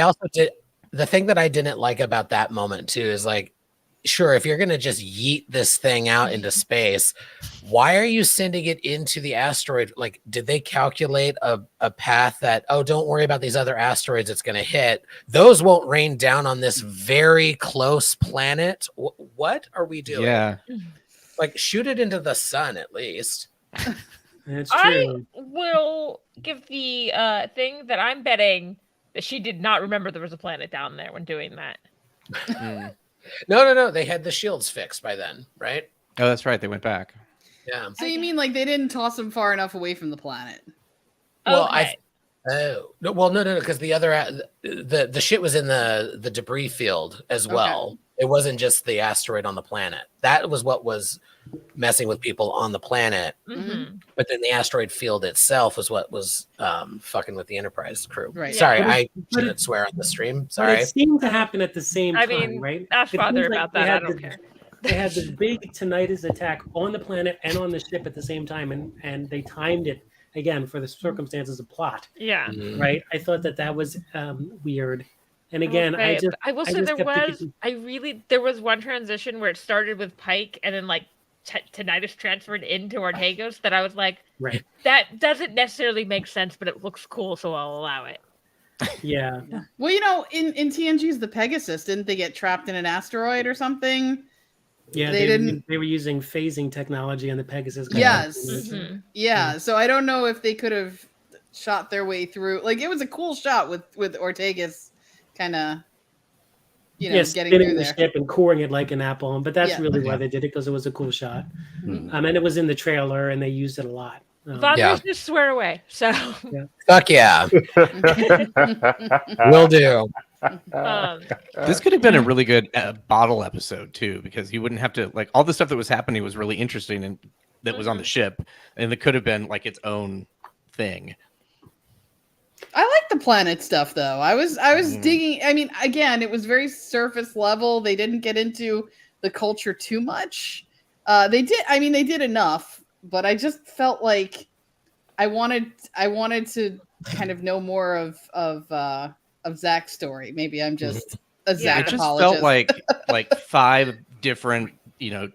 also did. The thing that I didn't like about that moment too is like, sure, if you're going to just yeet this thing out into space, why are you sending it into the asteroid? Like, did they calculate a path that, oh, don't worry about these other asteroids it's going to hit. Those won't rain down on this very close planet. What are we doing? Yeah. Like, shoot it into the sun at least. That's true. I will give the thing that I'm betting that she did not remember there was a planet down there when doing that. No. They had the shields fixed by then, right? Oh, that's right. They went back. Yeah. So you mean like they didn't toss them far enough away from the planet? Well, okay. No, because the other the shit was in the debris field as well. It wasn't just the asteroid on the planet. That was what was messing with people on the planet. Mm-hmm. But then the asteroid field itself was what was fucking with the Enterprise crew. Right. Sorry, Yeah. I shouldn't swear on the stream. Sorry. But it seemed to happen at the same time, right? Ask It Father seems about like that. I don't care. They had this big tinnitus attack on the planet and on the ship at the same time, and they timed it again for the circumstances of plot. Yeah. Mm-hmm. Right. I thought that was weird. And again, I will say there was one transition where it started with Pike and then like tinnitus transferred into Ortega's that I was like, Right. That doesn't necessarily make sense, but it looks cool, so I'll allow it. Yeah. Well, you know, in TNG's the Pegasus, didn't they get trapped in an asteroid or something? Yeah, they were using phasing technology on the Pegasus. Yes. Mm-hmm. Yeah. So I don't know if they could have shot their way through. Like, it was a cool shot with Ortega's kind of, you know, yes, getting through the there. ship and coring it like an apple. But that's Yeah. really why they did it, because it was a cool shot. And it was in the trailer, and they used it a lot. Father's just swear away. So Fuck yeah, will do. This could have been a really good bottle episode too, because you wouldn't have to like all the stuff that was happening was really interesting and that was on the ship, and it could have been like its own thing. I like the planet stuff though. I was digging. I mean, again, it was very surface level. They didn't get into the culture too much. They did enough, but I just felt like I wanted to kind of know more of Zach's story. Maybe I'm just a Zach It just apologist. felt like 5 different, you know,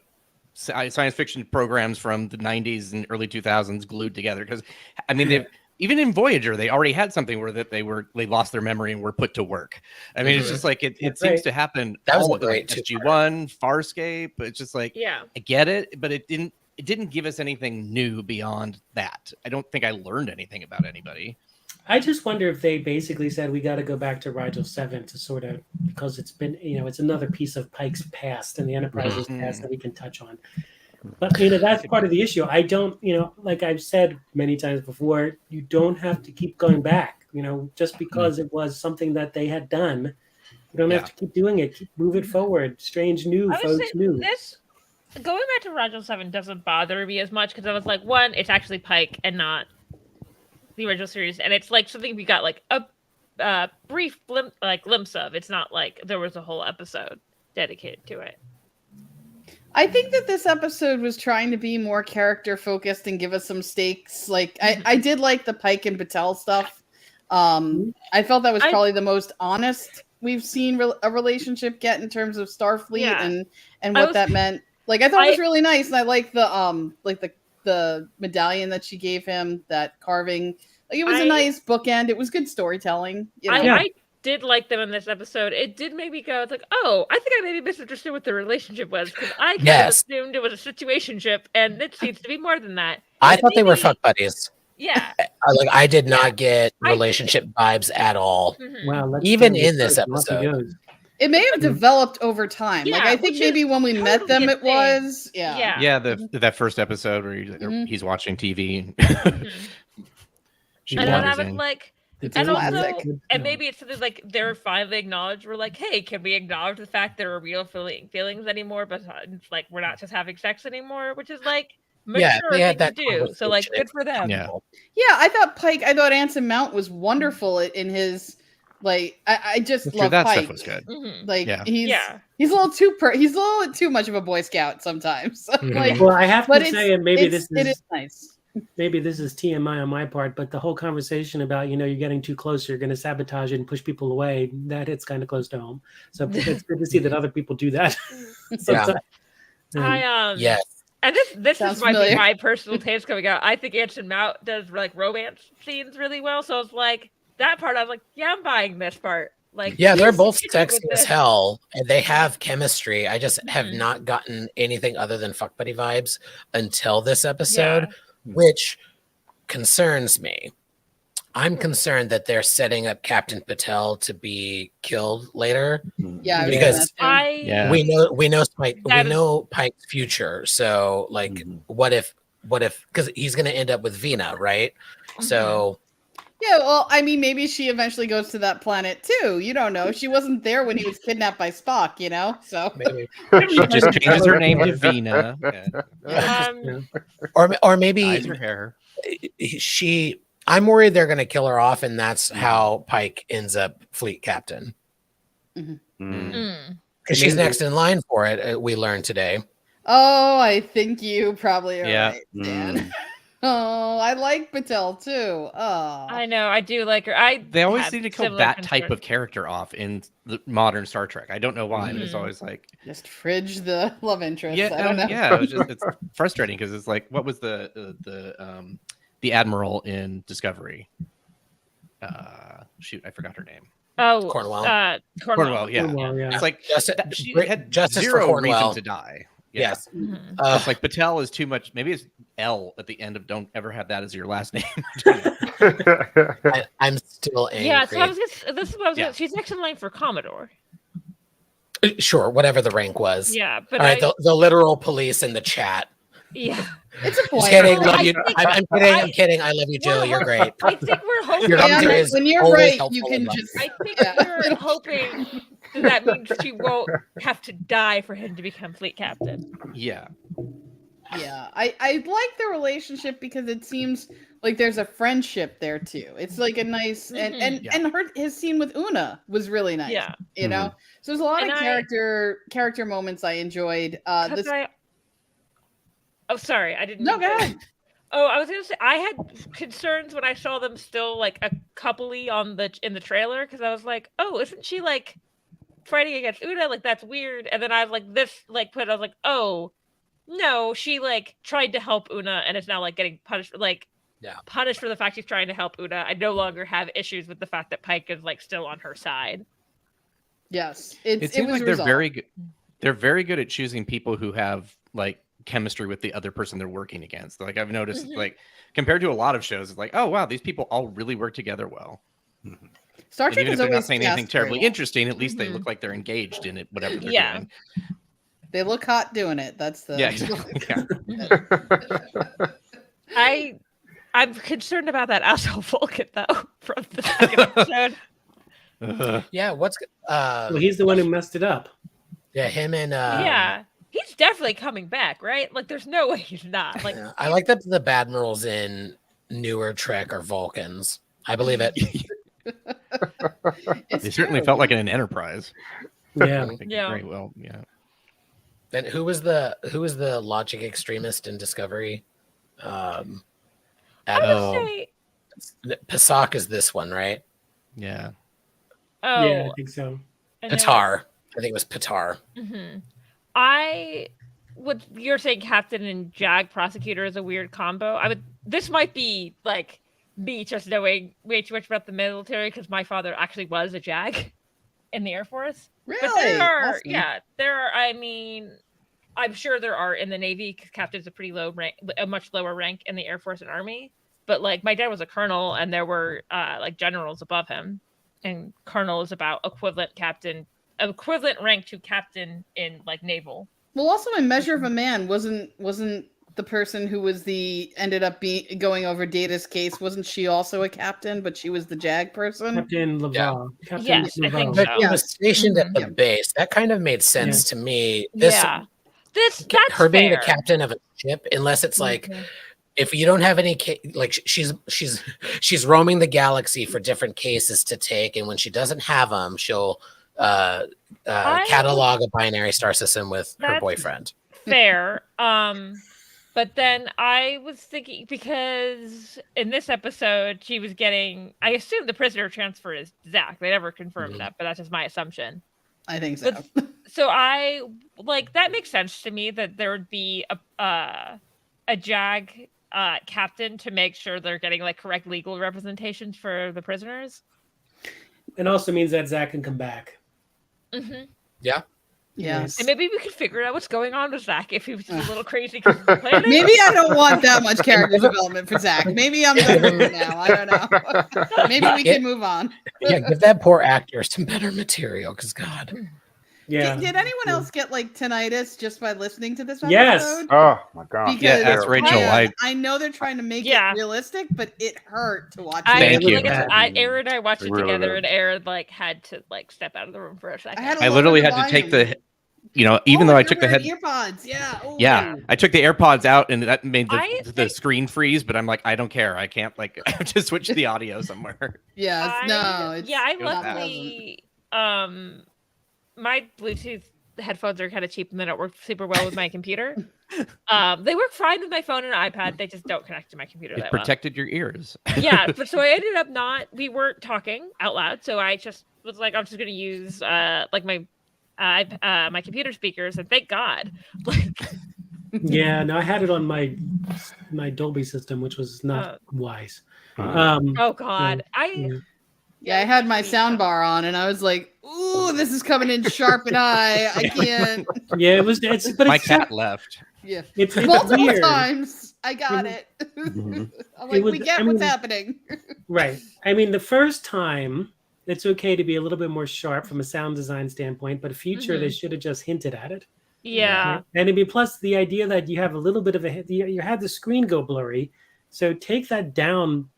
science fiction programs from the 90s and early 2000s glued together. Because I mean, even in Voyager, they already had something where they lost their memory and were put to work. I mean, it's just like it seems to happen. That was all great like SG-1, Farscape. It's just like I get it, but it didn't give us anything new beyond that. I don't think I learned anything about anybody. I just wonder if they basically said we got to go back to Rigel 7 to sort of, because it's been, you know, it's another piece of Pike's past and the Enterprise's past that we can touch on. But, you know, that's part of the issue. I don't, you know, like I've said many times before, you don't have to keep going back, you know, just because it was something that they had done. You don't have to keep doing it. Move it forward. Strange new, folks new. This, going back to Rigel 7 doesn't bother me as much because I was like, one, it's actually Pike and not the original series, and it's like something we got like a brief glimpse of. It's not like there was a whole episode dedicated to it. I think that this episode was trying to be more character focused and give us some stakes. Like I did like the Pike and Patel stuff. I felt that was probably the most honest we've seen a relationship get in terms of Starfleet and what that meant. Like I thought it was really nice, and I like the medallion that she gave him, that carving. Like it was a nice bookend. It was good storytelling. You know? I did like them in this episode. It did make me go, it's like, oh, I think I maybe misunderstood what the relationship was, because I kind of assumed it was a situationship, and it seems to be more than that. I thought they were fuck buddies. Yeah. I did not get relationship vibes at all. Wow, even in this episode. It may have developed over time. Like I think maybe when we met them, it was that first episode where he's watching TV. And then I was like, and also, and maybe it's something like they're finally acknowledged. We're like, hey, can we acknowledge the fact there are real feelings anymore? But it's like we're not just having sex anymore, which is like mature thing to do. So like, good for them. Yeah, I thought Anson Mount was wonderful in his. Like I just love that Pike. Stuff was good. Like he's a little too much of a Boy Scout sometimes. Like, well, I have to say, and maybe it is nice. Maybe this is TMI on my part, but the whole conversation about, you know, you're getting too close, you're going to sabotage it and push people away, that hits kind of close to home. So it's good to see that other people do that. Yes. And this is my personal taste coming out. I think Anson Mount does like romance scenes really well. So it's like that part. I was like, yeah, I'm buying this part. Like, yeah, they're both sexy as hell, and they have chemistry. I just have not gotten anything other than fuck buddy vibes until this episode. Which concerns me. I'm concerned that they're setting up Captain Patel to be killed later. Yeah, because we know Pike's future. So like, what if? Because he's going to end up with Vina, right? So. Yeah, well, I mean, maybe she eventually goes to that planet too. You don't know. She wasn't there when he was kidnapped by Spock, you know? So maybe she just changes her name to Vina. Or maybe dyes her hair. I'm worried they're going to kill her off, and that's how Pike ends up fleet captain. Because she's next in line for it, we learned today. Oh, I think you probably are right, Dan. Oh, I like Patel too. Oh, I know, I do like her. They always seem to kill that type of character off in the modern Star Trek. I don't know why, but it's always like just fridge the love interest. Yeah, I don't know. Yeah, it's frustrating because it's like, what was the the admiral in Discovery. Shoot, I forgot her name. Oh, Cornwell. Cornwell, yeah. Cornwell, yeah. It's like she had Justice for zero Cornwell. reason to die. Yeah. Yes. Mhm. It's like Patel is too much. Maybe it's L at the end of don't ever have that as your last name. I'm still angry. Yeah, so this is what I was Yeah. gonna, she's next in line for Commodore. Sure, whatever the rank was. Yeah, but All right, the literal police in the chat. yeah. It's a Just point. kidding. I Love you. think- I'm kidding. I'm kidding. I love you, Jill. You're great. I think we're hoping. Your Yeah, commentary is when you're always right, helpful you and can lovely. just. I think Yeah. we're hoping that means she won't have to die for him to become fleet captain. Yeah. Yeah, I like the relationship because it seems like there's a friendship there too. It's like a nice and Mhm. and his scene with Una was really nice. Yeah. You know, so there's a lot And of character moments I enjoyed. This Oh, sorry, I didn't. no, go ahead. Oh, I was gonna say I had concerns when I saw them still like a coupley in the trailer because I was like, oh, isn't she like fighting against Una? Like that's weird. And then I was like, I was like, oh, no, she like tried to help Una and is now like getting punished, punished for the fact she's trying to help Una. I no longer have issues with the fact that Pike is like still on her side. Yes, It seems was like resolved. they're very good. They're very good at choosing people who have like chemistry with the other person they're working against. Like I've noticed, Mhm. like compared to a lot of shows, it's like, oh wow, these people all really work together well. Star And Trek even is if they're not always saying anything cast terribly very well. interesting, at least they Mhm. look like they're engaged in it, whatever they're Yeah. doing. They look hot doing it. That's the Yeah, exactly. Yeah. I'm concerned about that asshole Vulcan though from the second episode. Yeah, what's Well, he's the one who messed it up. yeah, him and Yeah, he's definitely coming back, right? Like, there's no way he's not. Like, yeah, I like that the Badmirals in newer Trek are Vulcans. I believe it. It's They certainly true. felt like an Enterprise. Yeah. I think Yeah. Very well. Yeah. Then who was the logic extremist in Discovery? I Adam would say, Pasak is this one, right? Yeah. oh, Yeah, I think so. I know. Patar. I think it was Patar. Mhm. You're saying Captain and Jag Prosecutor is a weird combo. This might be like me just knowing way too much about the military because my father actually was a Jag in the Air Force. Really? But Awesome. there are, I mean, I'm sure there are in the Navy because Captain's a pretty low rank, a much lower rank in the Air Force and Army. But like my dad was a colonel and there were like generals above him. And colonel is about equivalent rank to captain in like naval. Well, also in Measure of a Man, wasn't the person who was ended up going over Data's case? Wasn't she also a captain? But she was the JAG person. Captain Laval. Yeah. Captain Yes, I think Laval. But he was stationed at the Yeah. base. That kind of made sense to me. That's Her being the fair. captain of a ship, unless it's like Mhm. if you don't have any like she's roaming the galaxy for different cases to take, and when she doesn't have them, she'll catalog a binary star system with her That's- boyfriend. fair. But then I was thinking because in this episode she was getting, I assume the prisoner transfer is Zach. They never confirmed Mhm. that, but that's just my assumption. I think so. So I like that makes sense to me that there would be a JAG captain to make sure they're getting like correct legal representations for the prisoners. It also means that Zach can come back. Mm-hmm. Yeah. Yes. And maybe we could figure out what's going on with Zach if he was just a little crazy. 'Cause of the planet. Maybe I don't want that much character development for Zach. Maybe I'm done with it now. I don't know. Maybe we can move on. Yeah, give that poor actor some better material, because God. Yeah. Did anyone else get like tinnitus just by listening to this episode? Yes. Oh my god. Because Yeah, that's Rachel. I know they're trying to make Yeah. it realistic, but it hurt to watch. Thank it. you. Like, Aaron and I watched it Really together, good. and Aaron like had to like step out of the room for a second. had a I lower literally the had to take volume. the, even though I took the head. earpods. Yeah. Ooh. Yeah, I took the AirPods out and that made I the think- screen freeze, but I'm like, I don't care. I can't like I have to switch the audio somewhere. Yes. No. It's, I it was bad. luckily my Bluetooth headphones are kind of cheap and they don't work super well with my computer. They work fine with my phone and iPad. They just don't connect to my computer It that well. protected your ears. Yeah, but so I ended up we weren't talking out loud, so I just was like, I'm just gonna use like my my computer speakers, and thank God, like Yeah, no, I had it on my Dolby system, which was not wise. Oh God, Yeah, I had my sound bar on, and I was like, "Ooh, this is coming in sharp and high. I can't." Yeah, but My it's cat left. Yeah, it's multiple weird. times. I got it. I'm like, we get what's happening. Right. I mean, the first time, it's okay to be a little bit more sharp from a sound design standpoint, but future they should have just hinted at it. Yeah. And it'd be plus the idea that you have a little bit of you had the screen go blurry, so take that down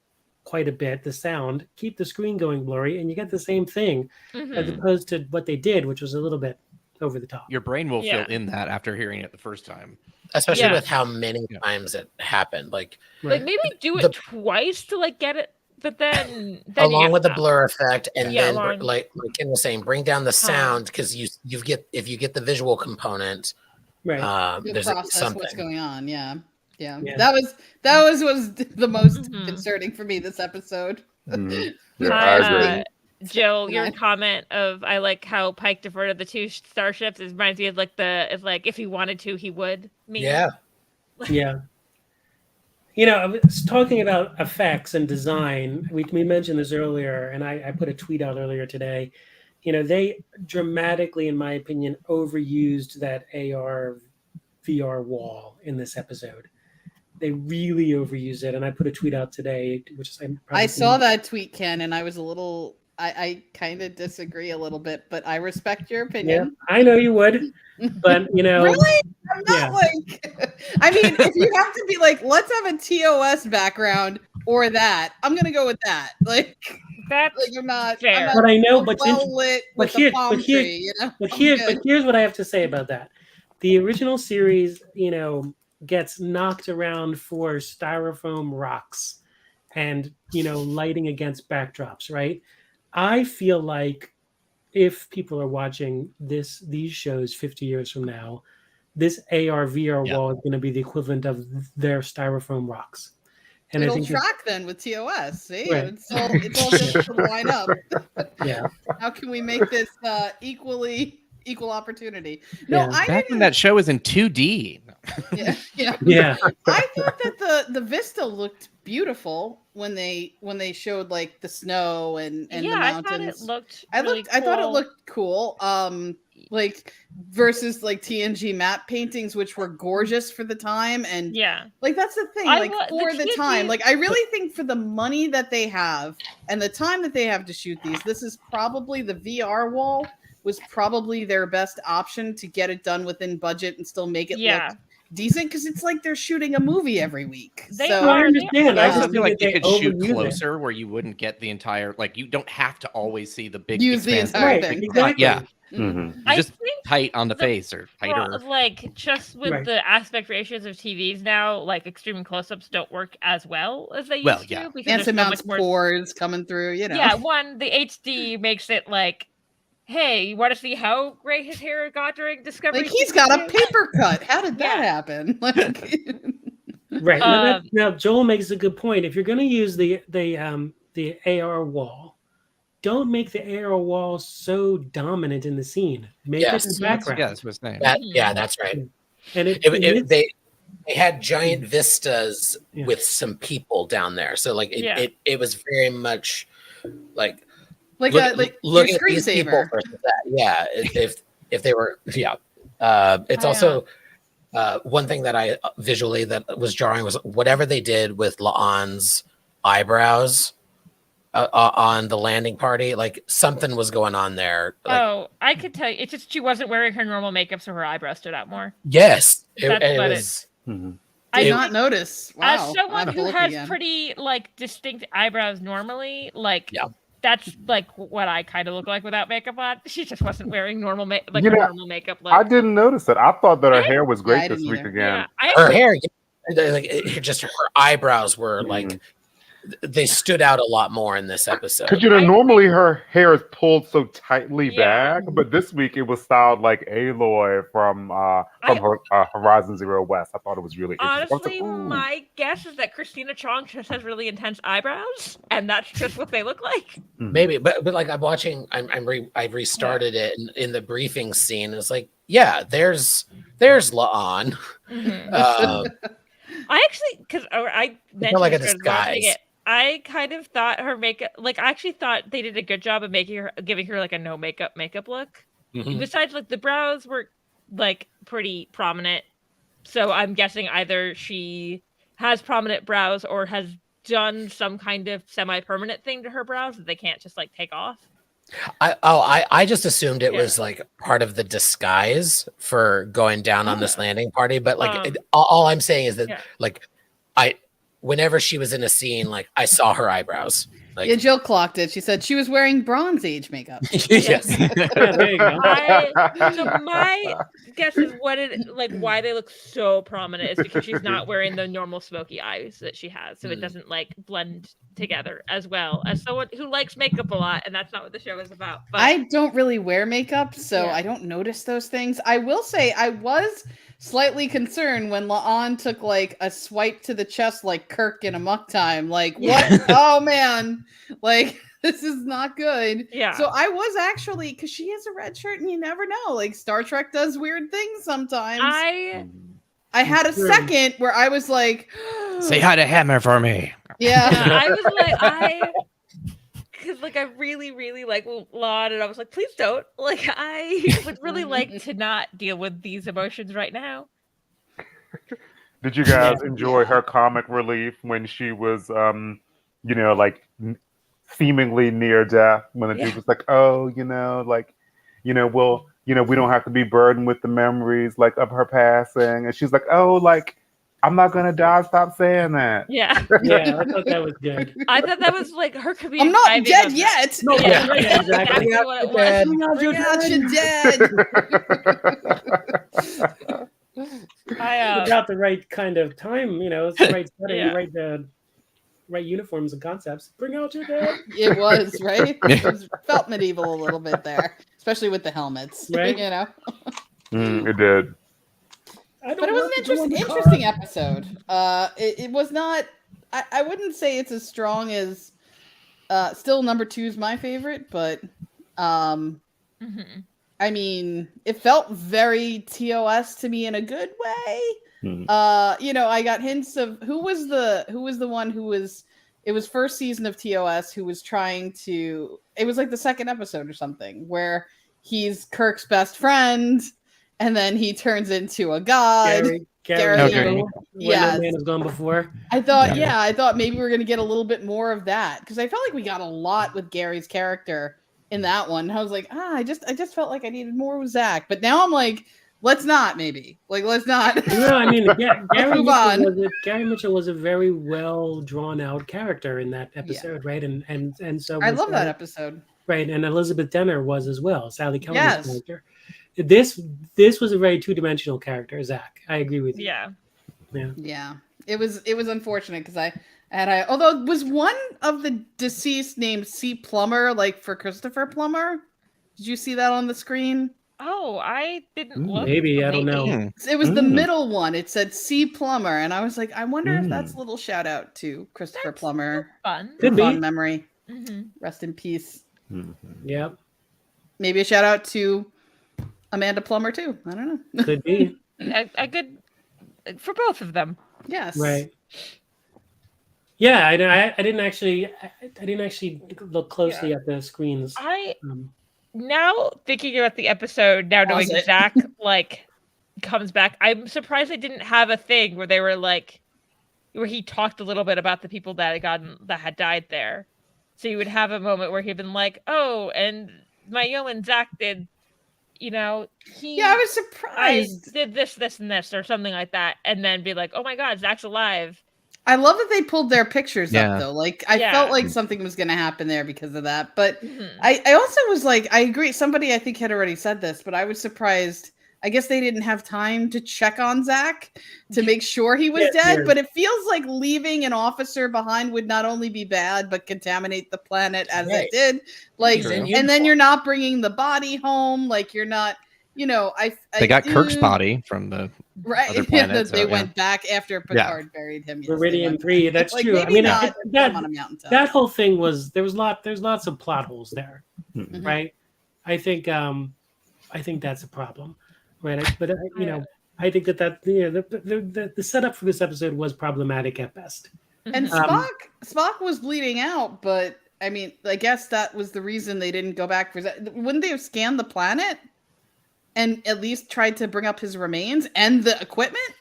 quite a bit, the sound, keep the screen going blurry, and you get the same thing as opposed to what they did, which was a little bit over the top. Your brain will fill in that after hearing it the first time. Especially with how many times it happened. Like maybe do it twice to like get it, but then along with the blur effect, and then like Ken was saying, bring down the sound because if you get the visual component, right? There's process something. What's going on? Yeah. That was the most concerning for me this episode. Yeah, I agree. Jill, your comment of I like how Pike diverted the two starships reminds me of like if he wanted to, he would. Yeah. Yeah. You know, I was talking about effects and design. We mentioned this earlier, and I put a tweet out earlier today. You know, they dramatically, in my opinion, overused that AR VR wall in this episode. They really overused it, and I put a tweet out today, which I saw that tweet, Ken, and I was a little. I kind of disagree a little bit, but I respect your opinion. Yeah, I know you would, but you know, really, I'm not like. I mean, if you have to be like, let's have a TOS background or that, I'm gonna go with that. Like that's like I'm not fair. But I know, but lit with a palm tree, you know. But here's what I have to say about that. The original series, you know, gets knocked around for styrofoam rocks and, you know, lighting against backdrops, right? I feel like if people are watching these shows 50 years from now, this AR VR wall is going to be the equivalent of their styrofoam rocks. And it'll I think track then with TOS. See, right. it's all just to line up. Yeah. How can we make this equal opportunity? No, back when that show was in 2D. Yeah. I thought that the vista looked beautiful when they showed like the snow and the mountains. I thought it looked cool. Like versus like TNG map paintings, which were gorgeous for the time, and like that's the thing. Like for the time, like I really think for the money that they have and the time that they have to shoot these, this is probably the VR wall was probably their best option to get it done within budget and still make it look decent, because it's like they're shooting a movie every week. I understand. I just feel like you could shoot closer where you wouldn't get the entire, like you don't have to always see the big use the entire thing. Exactly. Yeah. Mm-hmm. Just tight on the face or tighter. Like just with the aspect ratios of TVs now, like extreme close-ups don't work as well as they used to. Because and some amounts of pores coming through, you know. Yeah, the HD makes it like, hey, you want to see how gray his hair got during Discovery? Like he's got a paper cut. How did that happen? Like, right. Now Joel makes a good point. If you're going to use the AR wall, don't make the AR wall so dominant in the scene. Make it in the background. Yeah, that's what I'm saying. That's right. And they had giant vistas with some people down there, so like it was very much like look at these people versus that. Yeah, if they were it's also one thing that I visually that was jarring was whatever they did with La'an's eyebrows on the landing party. Like something was going on there. Like, I could tell you, it's just she wasn't wearing her normal makeup, so her eyebrows stood out more. Yes, it was. I did not notice. Wow. As someone who has pretty like distinct eyebrows normally, like that's like what I kind of look like without makeup on. She just wasn't wearing normal normal makeup look. I didn't notice it. I thought that her hair was great this week again. Her hair, just her eyebrows were like they stood out a lot more in this episode. Because normally her hair is pulled so tightly back, but this week it was styled like Aloy from Horizon Zero West. I thought it was really honestly. My guess is that Christina Chong just has really intense eyebrows, and that's just what they look like. Maybe, but like I'm watching, I restarted it in the briefing scene. It's like yeah, there's La'an. Mhm. I actually, because I mentioned like a this when I was watching disguise. it, I kind of thought her makeup, like, I actually thought they did a good job of giving her like a no makeup look. Mhm. Besides, like, the brows were like pretty prominent, so I'm guessing either she has prominent brows or has done some kind of semi-permanent thing to her brows that they can't just like take off. I just assumed it Yeah. was like part of the disguise for going down on this landing party, but like Um, all I'm saying is that yeah. like whenever she was in a scene, like I saw her eyebrows. Like Yeah, Jill clocked it. She said she was wearing Bronze Age makeup. yes. Yeah, there you go. So my guess is why they look so prominent is because she's not wearing the normal smoky eyes that she has, so it doesn't like blend together as well as someone who likes makeup a lot, and that's not what the show is about. But I don't really wear makeup, so Yeah. I don't notice those things. I will say I was slightly concerned when La'an took like a swipe to the chest like Kirk in Amok Time. Like, what? Oh man, like this is not good. Yeah. So I was actually, because she has a red shirt and you never know. Like Star Trek does weird things sometimes. I had a True. second where I was like, Say hi to Hammer for me. yeah. I was like, because like I really, really like Lon, and I was like, please don't. Like I would really like to not deal with these emotions right now. Did you guys enjoy her comic relief when she was, like seemingly near death? When she was like, "Oh, we don't have to be burdened with the memories like of her passing," and she's like, "Oh, like I'm not gonna die. Stop saying that." Yeah. Yeah, I thought that was good. I thought that was like her comedic I'm not timing dead of it. yet. No, Yeah, right, that's exactly. exactly what it was. Bring out your dead. Without the right kind of time, it's the right setting, Yeah. right uniforms and concepts. Bring out your dead. It was, right? It felt medieval a little bit there, especially with the helmets. Right. It did. But it was an interesting episode. It was not. I wouldn't say it's as strong as. Still, number 2 is my favorite, but I mean, it felt very TOS to me in a good way. I got hints of who was the one who was. It was first season of TOS who was trying to. It was like the second episode or something where he's Kirk's best friend, and then he turns into a god. Gary. Yeah, No man has gone before. I thought maybe we were gonna get a little bit more of that because I felt like we got a lot with Gary's character in that one. I was like, I just felt like I needed more with Zach, but now I'm like, let's not. No, I mean, Gary Mitchell was a very well drawn out character in that episode, right? And so I love that episode, right? And Elizabeth Denner was as well, Sally Keller's character. This was a very 2-dimensional character, Zach. I agree with you. Yeah. It was unfortunate because although was one of the deceased named C. Plummer, like for Christopher Plummer. Did you see that on the screen? Oh, I didn't look. Maybe, I don't know. It was the middle one. It said C. Plummer, and I was like, I wonder if that's a little shout out to Christopher Plummer. Fun. Could be. Fond memory. Rest in peace. Yep. Maybe a shout out to Amanda Plummer too. I don't know. Could be. A good for both of them. Yes. Right. Yeah, I didn't actually look closely at the screens. Now thinking about the episode, now knowing Pause it. Zach like comes back, I'm surprised they didn't have a thing where they were like, where he talked a little bit about the people that had died there. So you would have a moment where he'd been like, "Oh, and my yeoman Zach did, I was surprised. I did this, and this, or something like that," and then be like, "Oh my God, Zach's alive." I love that they pulled their pictures up though. Like I felt like something was going to happen there because of that. But I also was like, I agree. Somebody I think had already said this, but I was surprised. I guess they didn't have time to check on Zach to make sure he was dead. But it feels like leaving an officer behind would not only be bad, but contaminate the planet as it did. Like, and then you're not bringing the body home. Like you're not. They got Kirk's body from the other planet. They went back after Picard buried him. Meridian 3. That's like, true. I mean, that whole thing was there's lots of plot holes there, right? I think that's a problem, right? I think that the setup for this episode was problematic at best. And Spock was bleeding out, but I mean, I guess that was the reason they didn't go back for that. Wouldn't they have scanned the planet and at least tried to bring up his remains and the equipment?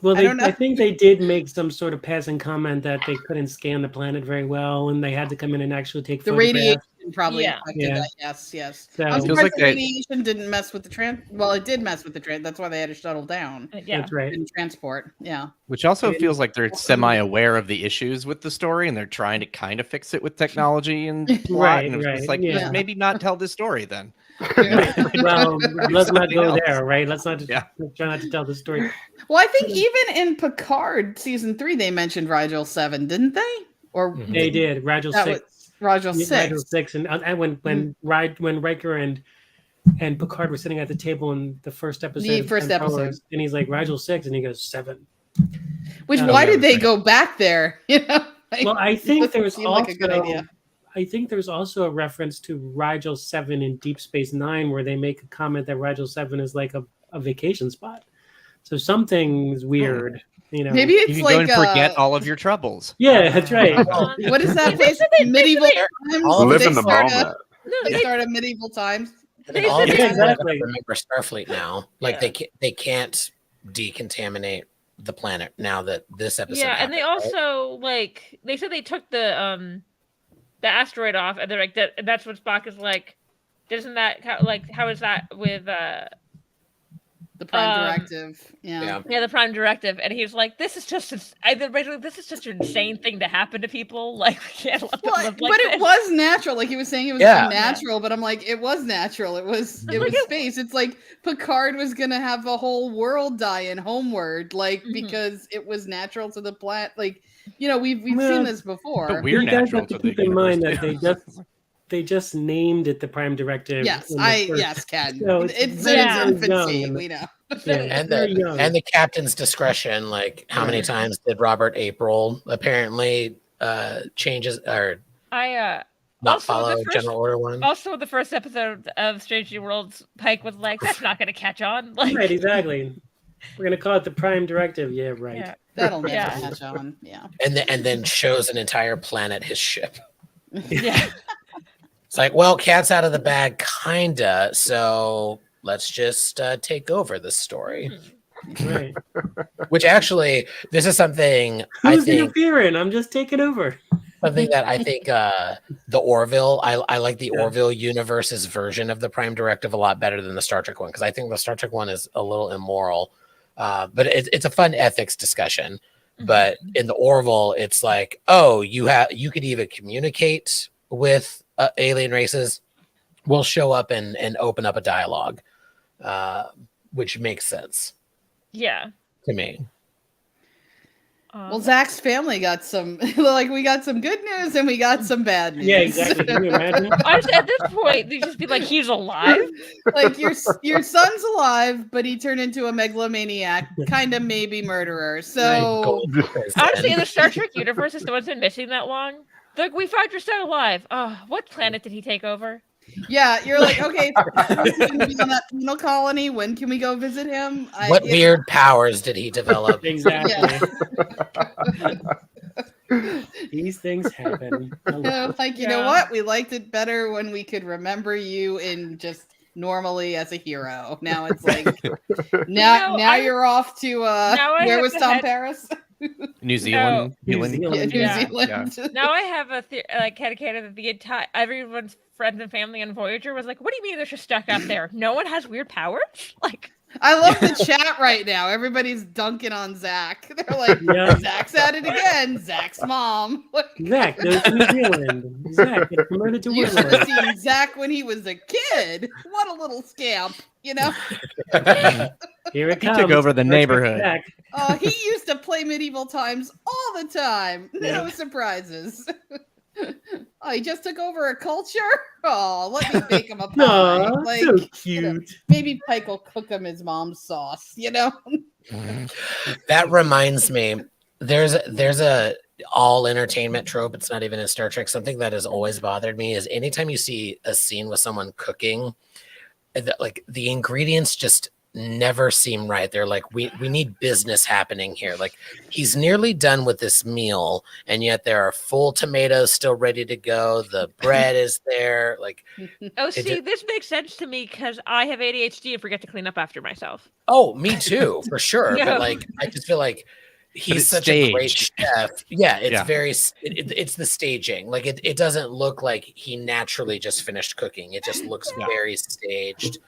Well, I think they did make some sort of passing comment that they couldn't scan the planet very well, and they had to come in and actually take the photographs. radiation probably affected that. Yes. So, I'm surprised the radiation didn't mess with the Well, it did mess with the that's why they had to shuttle down. That's right. And transport. Yeah. Which also feels like they're semi-aware of the issues with the story, and they're trying to kind of fix it with technology and plot. And it's like, maybe not tell this story then. Well, let's not go there, right? Let's not try not to tell the story. Well, I think even in Picard season 3, they mentioned Rigel 7, didn't they? Or they did. Rigel 6. Rigel 6. Rigel 6, and when Riker and Picard were sitting at the table in the first episode, and he's like Rigel 6, and he goes 7. Which why did they go back there? You know. Well, I think there's also like a good idea. I think there's also a reference to Rigel 7 in Deep Space Nine, where they make a comment that Rigel 7 is like a vacation spot. So something's weird. You know, maybe it's you can like go and forget all of your troubles. Yeah, that's right. What is that? Medieval times. Live in the moment. They started medieval times. Exactly. Remember Starfleet now. Like they can't decontaminate the planet now that this episode. Yeah, happened, and they also like they said they took the asteroid off, and they're like that's what Spock is like. Doesn't that how is that with the Prime Directive? Yeah, the Prime Directive, and he's like, this is just an insane thing to happen to people. Like, we can't let them live like this. It was natural. Like he was saying, it was unnatural, but I'm like, it was natural. It was space. It's like Picard was gonna have a whole world die in Homeward, because it was natural to the planet. Like, you know, we've seen this before. But we're natural to keep in mind that they just named it the Prime Directive. Yes, Ken. So it's in its infancy. We know. And the captain's discretion. Like, how many times did Robert April apparently changes or not follow General Order 1? Also, the first episode of Strange New Worlds, Pike was like, "That's not going to catch on." Like, right, exactly. We're going to call it the Prime Directive. Yeah, right. Yeah. That'll never catch on. Yeah. And then shows an entire planet his ship. Yeah. It's like, well, cat's out of the bag, kinda. So let's just take over the story. Right. Which actually, this is something Who's interfering? I'm just taking over. Something that I think the Orville, I like the Orville universe's version of the Prime Directive a lot better than the Star Trek one, because I think the Star Trek one is a little immoral. But it's a fun ethics discussion. Mm-hmm. But in the Orville, it's like, oh, you could even communicate with alien races. We'll show up and open up a dialogue, which makes sense. Yeah. To me. Well, Zach's family got some, we got some good news and we got some bad news. Yeah, exactly. Can you imagine? Honestly, at this point, they just be like, he's alive. Like, your son's alive, but he turned into a megalomaniac, kind of maybe murderer. So, honestly, in the Star Trek universe, if no one's been missing that long, they're like, we found your son alive. Oh, what planet did he take over? Yeah, you're like, okay, he's gonna be on that penal colony. When can we go visit him? What weird powers did he develop? Exactly. These things happen. You know what? We liked it better when we could remember you in just normally as a hero. Now it's like, now you're off to where was Tom Paris? New Zealand. New Zealand. Yeah. Now I have a dedicated that the entire everyone's friends and family on Voyager was like, what do you mean they're just stuck out there? No one has weird powers? Like, I love the chat right now. Everybody's dunking on Zach. They're like, Zach's at it again. Zach's mom. Zach, there's New Zealand. Zach, get promoted to you should have seen Zach when he was a kid. What a little scamp, you know? Here it comes. He took over the neighborhood. He used to play medieval times all the time. No surprises. He just took over a culture? Oh, let me bake him a pie. So cute. You know, maybe Pike will cook him his mom's sauce, you know? That reminds me, there's a all entertainment trope. It's not even in Star Trek. Something that has always bothered me is anytime you see a scene with someone cooking, like the ingredients just never seem right. They're like, we need business happening here. Like, he's nearly done with this meal, and yet there are full tomatoes still ready to go. The bread is there. Like, Oh, see, this makes sense to me because I have ADHD and forget to clean up after myself. oh, me too, for sure. Yeah. But like, I just feel like he's it's such a great staged. chef. Yeah, it's Yeah. very. It's the staging. Like, it doesn't look like he naturally just finished cooking. It just looks very staged.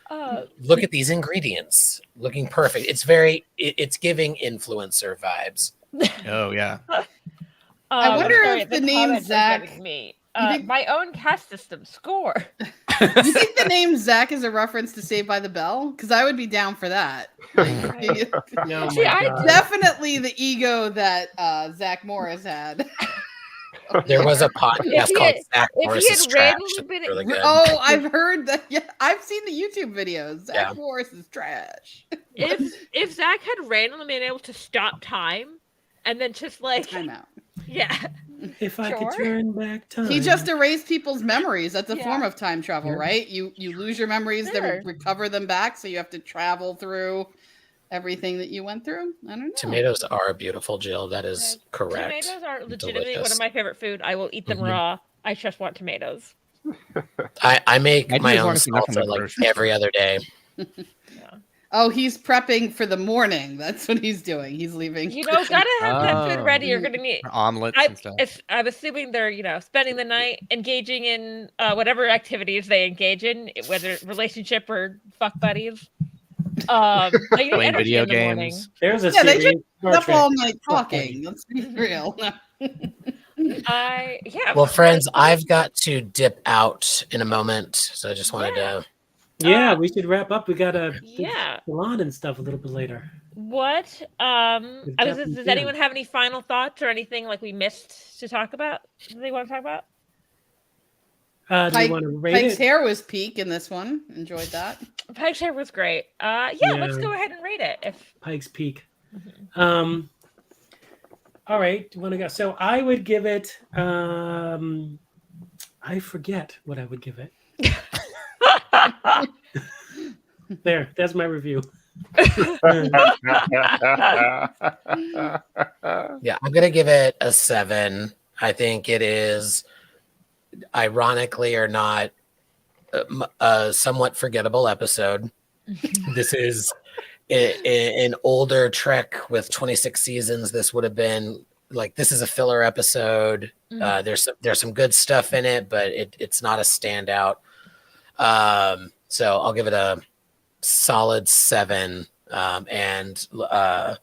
Look at these ingredients, looking perfect. It's very. It's giving influencer vibes. Oh yeah. I wonder sorry, if the name comments are Zach- getting me. You think- My own cast system score. You think the name Zach is a reference to Saved by the Bell? Because I would be down for that. Like, No, See, my I God. definitely the ego that Zach Morris had. There was a podcast If he called had- Zach if he Morris's had Trash. randomly It's been- really good. Oh, I've heard that. Yeah, I've seen the YouTube videos. Zach Yeah. Morris is trash. If Zach had randomly been able to stop time and then just like Time out. yeah, If I could Sure. turn back time. He just erased people's memories. That's a Yeah. form of time travel, Yeah. right? You lose your memories, Sure. then recover them back, so you have to travel through everything that you went through. I don't know. Tomatoes are beautiful, Jill. That is correct. tomatoes are legitimately one Delicious. of my favorite food. I will eat them Mhm. raw. I just want tomatoes. I make I my just own wanna see nothing salsa but like groceries. every other day. Oh, he's prepping for the morning. That's what he's doing. He's leaving. You know, gotta have that food Oh. ready. You're gonna need. Or omelets and stuff. I'm assuming they're spending the night engaging in whatever activities they engage in, whether relationship or fuck buddies. They need Playing energy video in the morning. games. There's a Yeah, they series. Star up Trek. all night talking. Let's be real. Well, friends, I've got to dip out in a moment, so I just wanted to. Yeah, we should wrap up. We got a Yeah. salon and stuff a little bit later. What? Captain Does Tim. anyone have any final thoughts or anything like we missed to talk about? Do they want to talk about? Do you want to rate Pike's it? hair was peak in this one. Enjoyed that. Pike's hair was great. Yeah, let's Yeah. go ahead and rate it. If Pike's Peak. All right. Do you want to go? So I would give it. I forget what I would give it. There. That's my review. Yeah, I'm gonna give it a 7. I think it is, ironically or not, a somewhat forgettable episode. This is an older Trek with 26 seasons. This would have been like, this is a filler episode. There's some good stuff in it, but it's not a standout. So I'll give it a solid 7. And I'll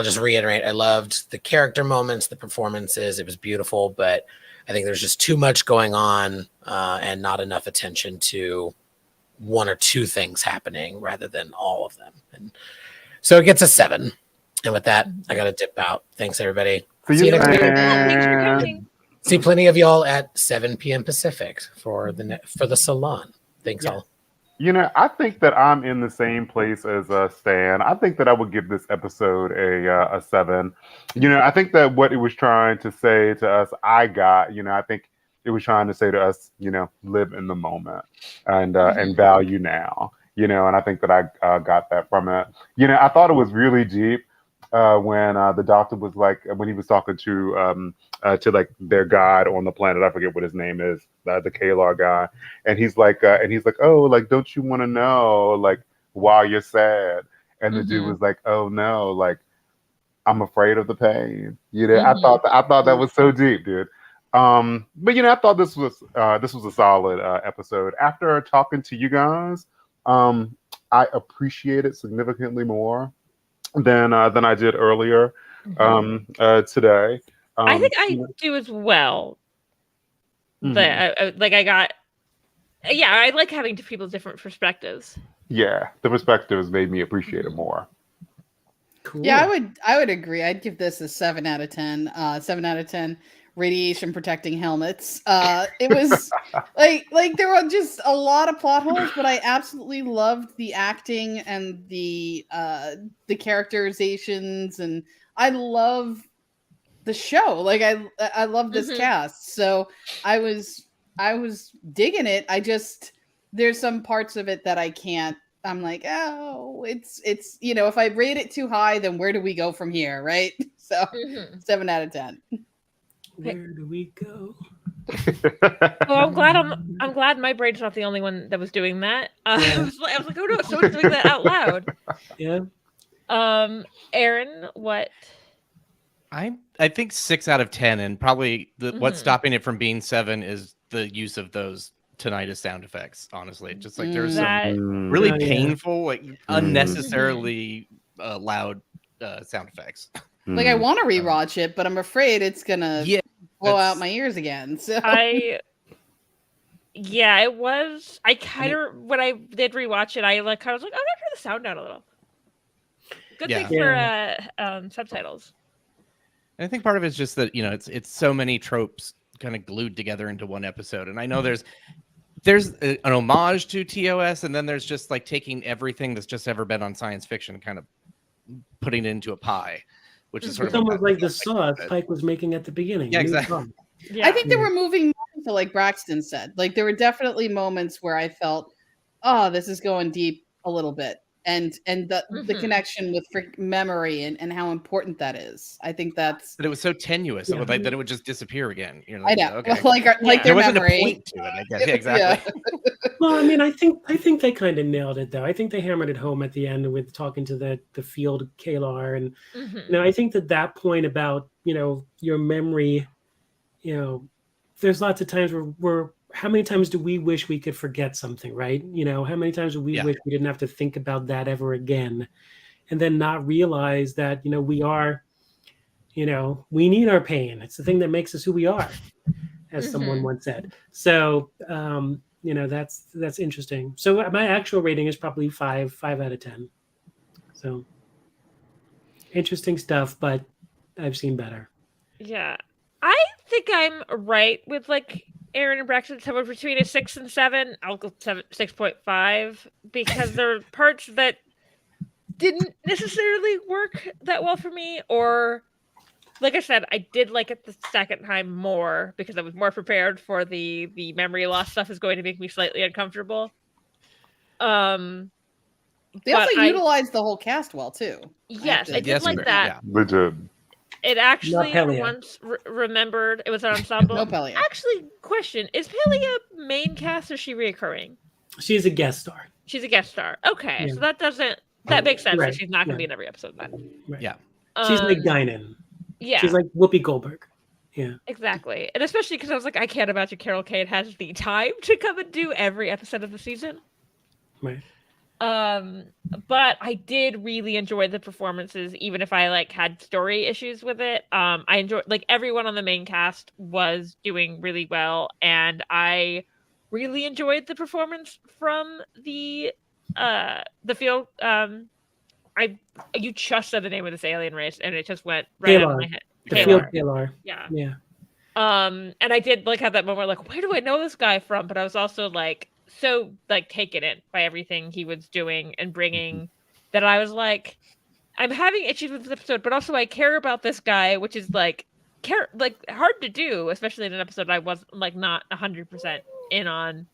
just reiterate, I loved the character moments, the performances. It was beautiful, but I think there's just too much going on and not enough attention to one or two things happening rather than all of them. And so it gets a 7. And with that, I got to dip out. Thanks, everybody. See you next week. Thanks for man. coming. See plenty of y'all at 7 p.m. Pacific for the salon. Thanks, all. You know, I think that I'm in the same place as Stan. I think that I would give this episode a 7. You know, I think that what it was trying to say to us, I think it was trying to say to us, live in the moment and value now. And I think that I got that from it. I thought it was really deep when the doctor was like, when he was talking to like their god on the planet. I forget what his name is, the Kalar guy. And he's like, oh, like, don't you want to know, like, why you're sad? And the dude was like, oh no, like, I'm afraid of the pain. I thought that was so deep, dude. But I thought this was a solid episode. After talking to you guys, I appreciate it significantly more than I did earlier today. I think I do as well. But I like having people's different perspectives. Yeah, the perspectives made me appreciate it more. Cool. Yeah, I would agree. I'd give this a 7 out of 10. 7 out of 10 radiation protecting helmets. It was like there were just a lot of plot holes, but I absolutely loved the acting and the characterizations, and I love the show. Like I love this cast. So I was digging it. There's some parts of it that I can't I'm like, oh, it's if I rate it too high, then where do we go from here, right? So 7 out of 10. Where do we go? Well, I'm glad my brain's not the only one that was doing that. I was like, oh no, someone's doing that out loud. Yeah. Aaron, what? I think 6 out of 10, and probably what's stopping it from being 7 is the use of those tinnitus sound effects. Honestly, just like there's some really painful, like unnecessarily loud sound effects. Like I want to rewatch it, but I'm afraid it's gonna blow out my ears again. So it was. I kind of when I did rewatch it, I was like, oh, I'm gonna turn the sound down a little. Good thing for subtitles. And I think part of it is just that it's so many tropes kind of glued together into one episode, and I know there's an homage to TOS, and then there's just like taking everything that's just ever been on science fiction, and kind of putting it into a pie, which is sort of almost like the sauce Pike was making at the beginning. Yeah, exactly. I think they were moving more to, like Braxton said, like there were definitely moments where I felt, oh, this is going deep a little bit. And the connection with memory and how important that is. I think that's. But it was so tenuous that it would just disappear again. You're like, I know, okay. like their there wasn't memory. a point to it. I guess. Yeah, exactly. Well, I mean, I think they kind of nailed it though. I think they hammered it home at the end with talking to the field Kalar, and I think that point about your memory, there's lots of times where how many times do we wish we could forget something, right? How many times do we wish we didn't have to think about that ever again, and then not realize that, we are, we need our pain. It's the thing that makes us who we are, as someone once said. So, that's interesting. So my actual rating is probably 5 out of 10. So interesting stuff, but I've seen better. Yeah. I think I'm right with like Aaron and Braxton, somewhere between a 6 and 7. I'll go 6.5 because there are parts that didn't necessarily work that well for me, or like I said, I did like it the second time more because I was more prepared for the memory loss stuff is going to make me slightly uncomfortable. They also utilized the whole cast well too. Yes, I did like that. Yeah. They did. It actually once remembered it was an ensemble. No Pelia. Actually, question: is Pelia main cast or is she reoccurring? She's a guest star. She's a guest star. Okay, so that makes sense. That she's not going to be in every episode then. Right. Yeah, she's like Guinan. Yeah, she's like Whoopi Goldberg. Yeah, exactly, and especially because I was like, I can't imagine Carol Kane has the time to come and do every episode of the season. Right. But I did really enjoy the performances, even if I like had story issues with it. I enjoyed like everyone on the main cast was doing really well, and I really enjoyed the performance from the field. You just said the name of this alien race, and it just went right out of my head. The field Kalar. Yeah. Yeah. And I did like have that moment like, where do I know this guy from? But I was also like so like taken in by everything he was doing and bringing that I was like, I'm having issues with this episode, but also I care about this guy, which is like hard to do, especially in an episode I wasn't like not 100% in on.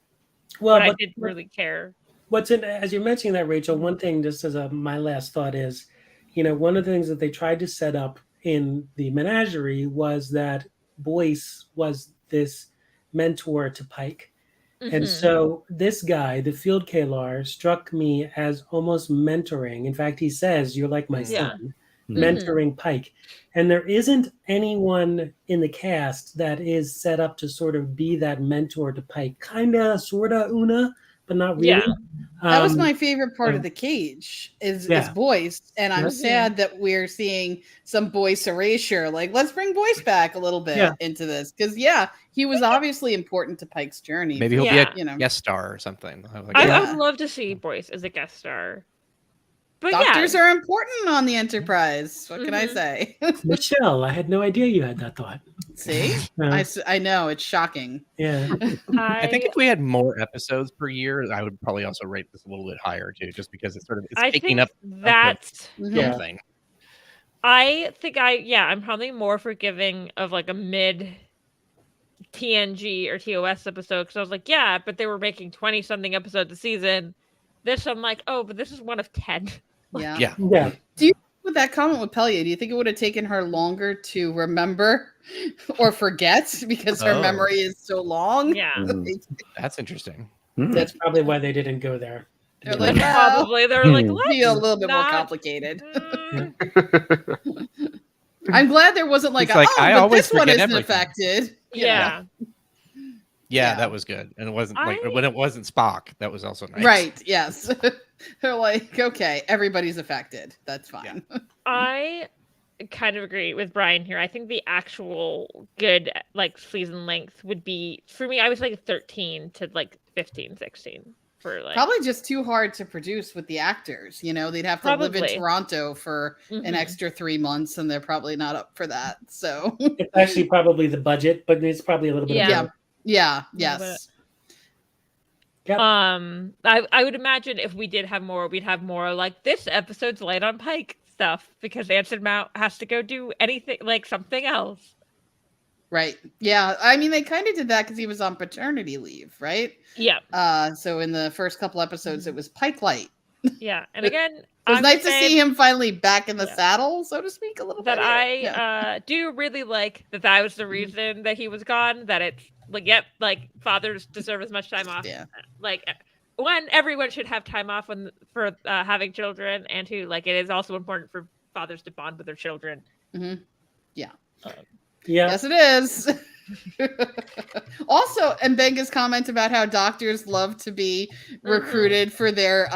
Well, but I did really care. What's in as you're mentioning that, Rachel? One thing, just as my last thought is, one of the things that they tried to set up in the menagerie was that Boyce was this mentor to Pike. And so this guy, the field Kalar, struck me as almost mentoring. In fact, he says, "You're like my son," mentoring Pike. And there isn't anyone in the cast that is set up to sort of be that mentor to Pike. Kinda, sorta, Una, but not really. Yeah. That was my favorite part of the cage is Boyce, and I'm sad that we're seeing some Boyce erasure. Like, let's bring Boyce back a little bit into this because he was obviously important to Pike's journey. Maybe he'll be a guest star or something. I would love to see Boyce as a guest star. But doctors are important on the Enterprise. What can I say? Michelle, I had no idea you had that thought. See? I know. It's shocking. Yeah. I think if we had more episodes per year, I would probably also rate this a little bit higher, too, just because it's taking up that thing. I think I'm probably more forgiving of like a mid TNG or TOS episode because I was like, but they were making 20-something episodes a season. This, I'm like, oh, but this is one of 10. Yeah. Yeah. With that comment with Pelia, do you think it would have taken her longer to remember or forget because her memory is so long? Yeah. That's interesting. That's probably why they didn't go there. They're like, Probably they're like, let's be a little bit more not- complicated. Mm, I'm glad there wasn't like, It's like, I but always this one forget isn't everything. affected. You yeah. know? Yeah, Yeah. that was good. And it wasn't like when it wasn't Spock, that was also nice. Right. Yes. They're like, okay, everybody's affected. That's fine. I kind of agree with Brian here. I think the actual good like season length would be, for me, I was like 13 to like 15, 16 for like Probably just too hard to produce with the actors. You know, they'd have to live in Probably. Toronto for an Mhm. extra 3 months, and they're probably not up for that. So, It's actually probably the budget, but it's probably a little bit. Yeah. Of both. yeah, little yes. Yep. I would imagine if we did have more, we'd have more like this episode's light on Pike stuff because Anson Mount has to go do anything like something else. Right. Yeah. I mean, they kind of did that because he was on paternity leave, right? Yeah, So in the first couple episodes, it was Pike Light. yeah. And again, It was I'm nice to sad see him finally back in the Yeah. saddle, so to speak, a little that bit. I do really like that was the reason that he was gone. That it's like, yep, like fathers deserve as much time off. Yeah. Like one, everyone should have time off for having children, and two, like it is also important for fathers to bond with their children. Mhm. Yeah. Yeah. Yes, it is. Also, and Benga's comment about how doctors love to be recruited for their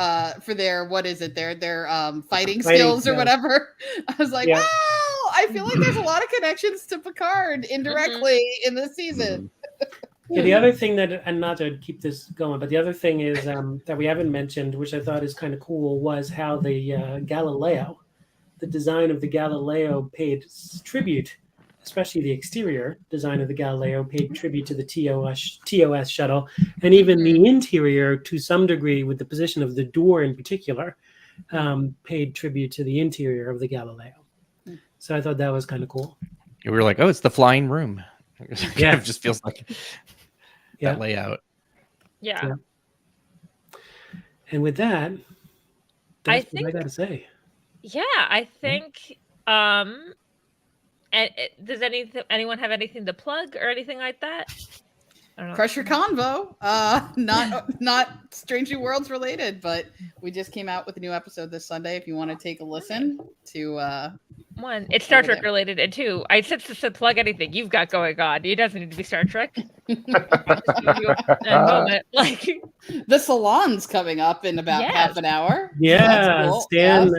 what is it, their fighting skills or skills. whatever. I was like, Yeah. wow, I feel like there's a lot of connections to Picard indirectly in this season. Yeah, the other thing that, and not to keep this going, but the other thing is that we haven't mentioned, which I thought is kind of cool, was how the Galileo, the design of the Galileo paid tribute, especially the exterior design of the Galileo paid tribute to the TOS shuttle, and even the interior to some degree with the position of the door in particular, paid tribute to the interior of the Galileo. So I thought that was kind of cool. We were like, oh, it's the flying room. Yeah. It just feels like Yeah. that layout. Yeah. Yeah. And with that, that's what I think- got to say. Yeah, I think. And does anyone have anything to plug or anything like that? I don't know. Crush Your Convo. Not Strangely Worlds related, but we just came out with a new episode this Sunday. If you want to take a listen to One, it's Star Over Trek there. related, and two, I said plug anything you've got going on. It doesn't need to be Star Trek. A moment, like the salon's coming up in about Yes. half an hour. Yeah, That's cool.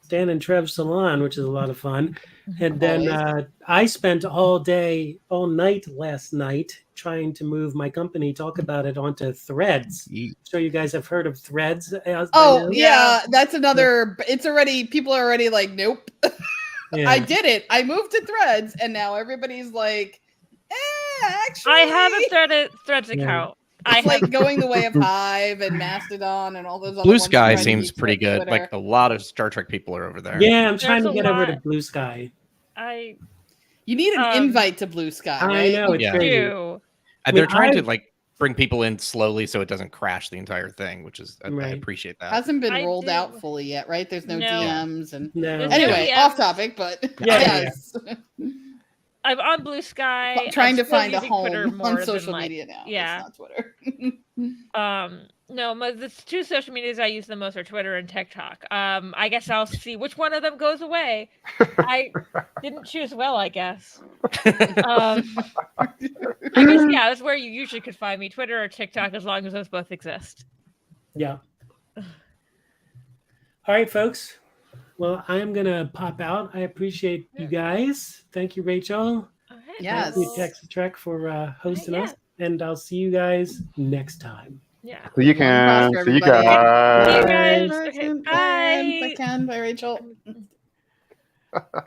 Stan and Trev's salon, which is a lot of fun. And then I spent all night last night trying to move my company, talk about it onto Threads. So you guys have heard of Threads? by Oh now? yeah, that's another. It's already people are already like, nope. Yeah. I did it. I moved to Threads, and now everybody's like, actually, I have a Threads Yeah. account. It's like going the way of Hive and Mastodon and all those. other Blue ones Sky trying to seems keep pretty good. Twitter. Like a lot of Star Trek people are over there. Yeah, I'm trying to There's a get over to lot. Blue Sky. I You need an invite to Blue Sky. I Right? know, it's Yeah. crazy. do. And they're Well, trying to I've- like bring people in slowly so it doesn't crash the entire thing, which is I Right. appreciate that. Hasn't been I rolled do. out fully yet, right? There's no No. DMs and No. There's anyway, no off DMs. topic, but Yeah, yeah, yes. I'm on Blue Sky. I'm trying I'm to still find a using Twitter home more on than, social like- media now. yeah. It's not Twitter. No, the two social medias I use the most are Twitter and TikTok. I guess I'll see which one of them goes away. I didn't choose well, I guess. I guess yeah, that's where you usually could find me, Twitter or TikTok, as long as those both exist. Yeah. All right, folks. Well, I'm going to pop out. I appreciate you guys. Thank you, Rachel. All right. Yes. Thank you, Tex-Trek, for hosting Yeah. us. And I'll see you guys next time. Yeah. So you One can. cross for So you everybody. guys. See you guys. Bye, Okay, Ken. bye. Bye, Ken. Bye, Rachel.